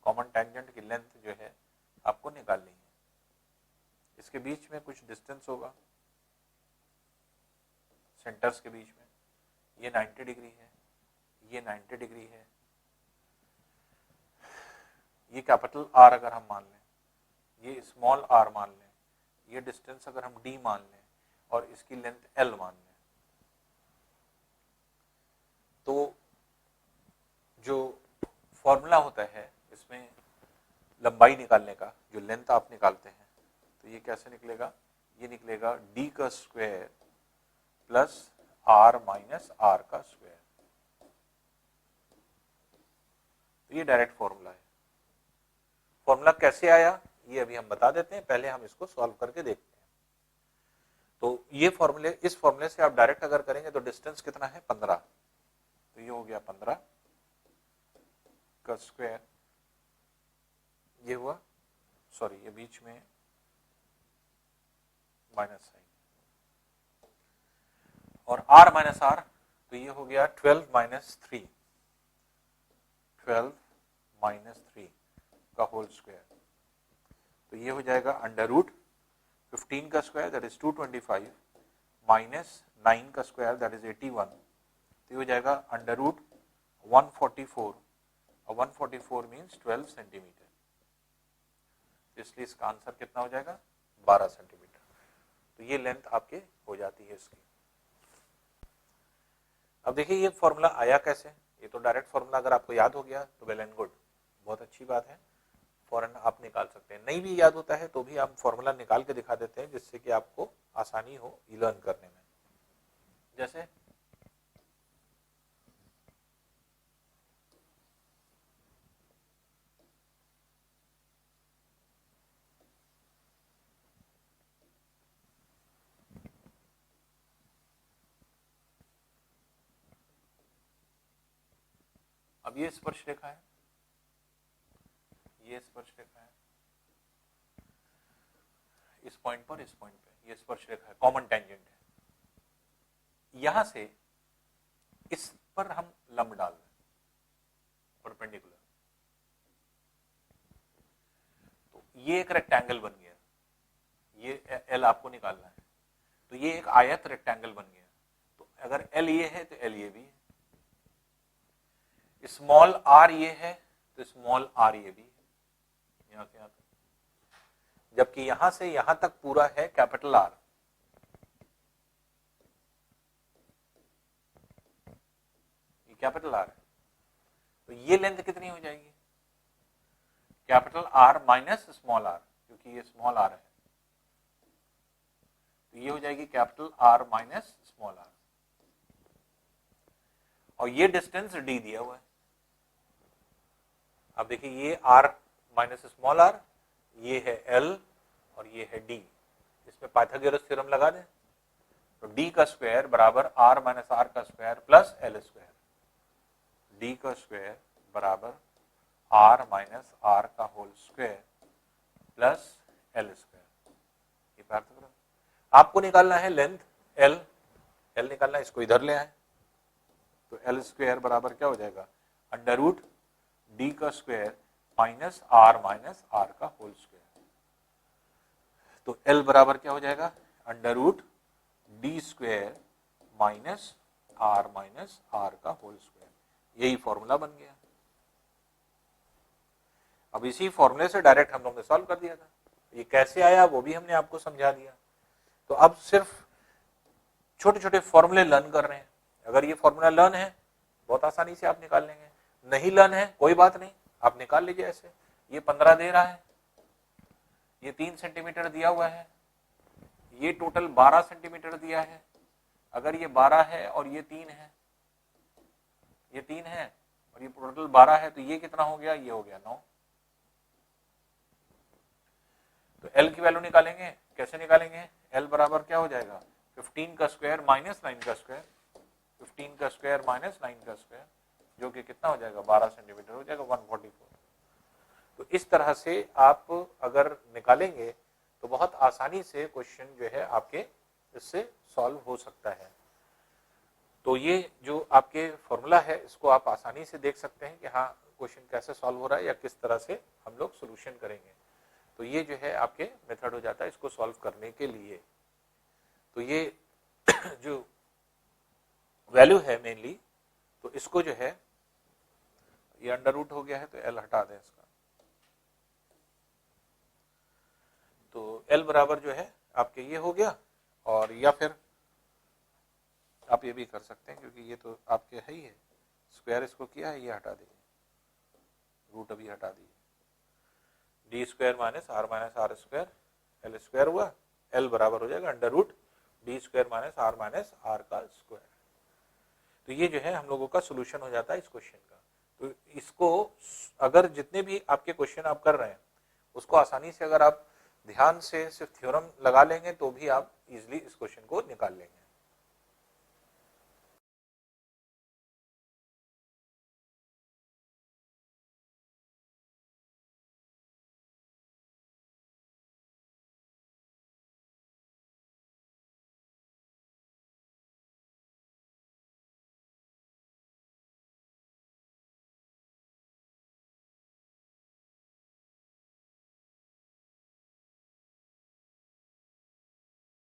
कॉमन टेंजेंट की लेंथ जो है आपको निकालनी है, इसके बीच में कुछ डिस्टेंस होगा सेंटर्स के बीच में, ये 90 डिग्री है, ये 90 डिग्री है, ये कैपिटल आर अगर हम मान लें, ये स्मॉल r मान लें, ये डिस्टेंस अगर हम d मान लें और इसकी लेंथ l मान लें, तो जो फॉर्मूला होता है इसमें लंबाई निकालने का, जो लेंथ आप निकालते हैं, तो ये कैसे निकलेगा, ये निकलेगा d का square plus r minus r का स्क्वायर। तो ये डायरेक्ट फॉर्मूला है। फॉर्मूला कैसे आया ये अभी हम बता देते हैं, पहले हम इसको सॉल्व करके देखते हैं। तो ये फॉर्मूले, इस फॉर्मूले से आप डायरेक्ट अगर करेंगे तो डिस्टेंस कितना है 15, तो ये हो गया 15 का स्क्वायर, ये हुआ, सॉरी ये बीच में माइनस साइन, और r माइनस r, तो ये हो गया 12 माइनस 3, 12 माइनस 3 का होल स्क्वायर, तो ये हो जाएगा अंडर रूट 15 का स्क्वायर दैट इज 225 माइनस 9 का स्क्वायर दैट इज 81, तो ये हो जाएगा अंडर रूट 144, और 144 मीन्स 12 सेंटीमीटर, इसलिए इसका आंसर कितना हो जाएगा 12 सेंटीमीटर। तो ये लेंथ आपके हो जाती है इसकी। अब देखिए ये फॉर्मूला आया कैसे, ये तो डायरेक्ट फॉर्मूला अगर आपको याद हो गया तो वेल एंड गुड, बहुत अच्छी बात है, फौरन आप निकाल सकते हैं। नहीं भी याद होता है तो भी हम फॉर्मूला निकाल के दिखा देते हैं जिससे कि आपको आसानी हो लर्न करने में। जैसे अब ये स्पर्श रेखा है, ये स्पर्श रेखा है, इस पॉइंट पर, इस पॉइंट पे ये स्पर्श रेखा है, कॉमन टेंजेंट है, यहां से इस पर हम लंब डाल रहे हैं परपेंडिकुलर, तो ये एक रेक्टेंगल बन गया, ये एल आपको निकालना है, तो ये एक आयत रेक्टेंगल बन गया, तो अगर एल ये है तो एल ये भी है, स्मॉल आर ये है तो स्मॉल आर ये भी है, यहां से यहां तक, जबकि यहां से यहां तक पूरा है कैपिटल आर, ये कैपिटल आर है, तो ये लेंथ कितनी हो जाएगी capital R minus small R, क्योंकि ये स्मॉल आर है, तो ये हो जाएगी capital R minus small R, और ये डिस्टेंस डी दिया हुआ है। अब देखिए ये r माइनस स्मॉल r, ये है l और ये है d, इसमें पाइथागोरस थ्योरम लगा दें, तो d का स्क्वायर बराबर r माइनस r का square plus l square, d का स्क्वायर बराबर r माइनस r का whole square plus l square, ये पाइथागोरस। आपको निकालना है लेंथ l, l निकालना है, इसको इधर ले आए, तो l स्क्वायर बराबर क्या हो जाएगा अंडर रूट d का स्क्वायर माइनस r का होल स्क्वायर, तो l बराबर क्या हो जाएगा under root d square minus r का होल स्क्वायर, यही फॉर्मूला बन गया। अब इसी फॉर्मूले से डायरेक्ट हम लोग ने सॉल्व कर दिया था, ये कैसे आया वो भी हमने आपको समझा दिया। तो अब सिर्फ छोटे छोटे फॉर्मूले लर्न कर रहे हैं, अगर ये फॉर्मूला लर्न है बहुत आसानी से आप निकाल लेंगे, नहीं लर्न है कोई बात नहीं, आप निकाल लीजिए ऐसे। ये 15 दे रहा है, ये 3 सेंटीमीटर दिया हुआ है, ये टोटल 12 सेंटीमीटर दिया है, अगर ये 12 है और ये 3 है, ये 3 है और ये टोटल 12 है, तो ये कितना हो गया, ये हो गया 9। तो L की वैल्यू निकालेंगे, कैसे निकालेंगे, L बराबर क्या हो जाएगा 15 का स्क्वायर माइनस 9 का स्क्वायर, 15 का स्क्वायर माइनस 9 का स्क्वायर, जो कि कितना हो जाएगा 12 सेंटीमीटर हो जाएगा 144। तो इस तरह से आप अगर निकालेंगे तो बहुत आसानी से क्वेश्चन जो है आपके इससे सॉल्व हो सकता है। तो ये जो आपके फॉर्मूला है इसको आप आसानी से देख सकते हैं कि हाँ क्वेश्चन कैसे सॉल्व हो रहा है या किस तरह से हम लोग सोल्यूशन करेंगे। तो ये जो है आपके मेथड हो जाता है इसको सॉल्व करने के लिए। तो ये जो वैल्यू है मेनली, तो इसको जो है ये अंडर रूट हो गया है तो L हटा दें इसका, तो L बराबर जो है आपके ये हो गया, और या फिर आप ये भी कर सकते हैं क्योंकि ये तो आपके है ही है, स्क्वायर इसको किया है, ये हटा दीजिए, रूट अभी हटा दीजिए, D square minus R square L square हुआ, L बराबर हो जाएगा under root D square minus R का स्क्वायर। तो ये जो है हम लोगों का सोल्यूशन हो जाता है इस क्वेश्चन का। तो इसको अगर जितने भी आपके क्वेश्चन आप कर रहे हैं उसको आसानी से अगर आप ध्यान से सिर्फ थ्योरम लगा लेंगे तो भी आप इजिली इस क्वेश्चन को निकाल लेंगे।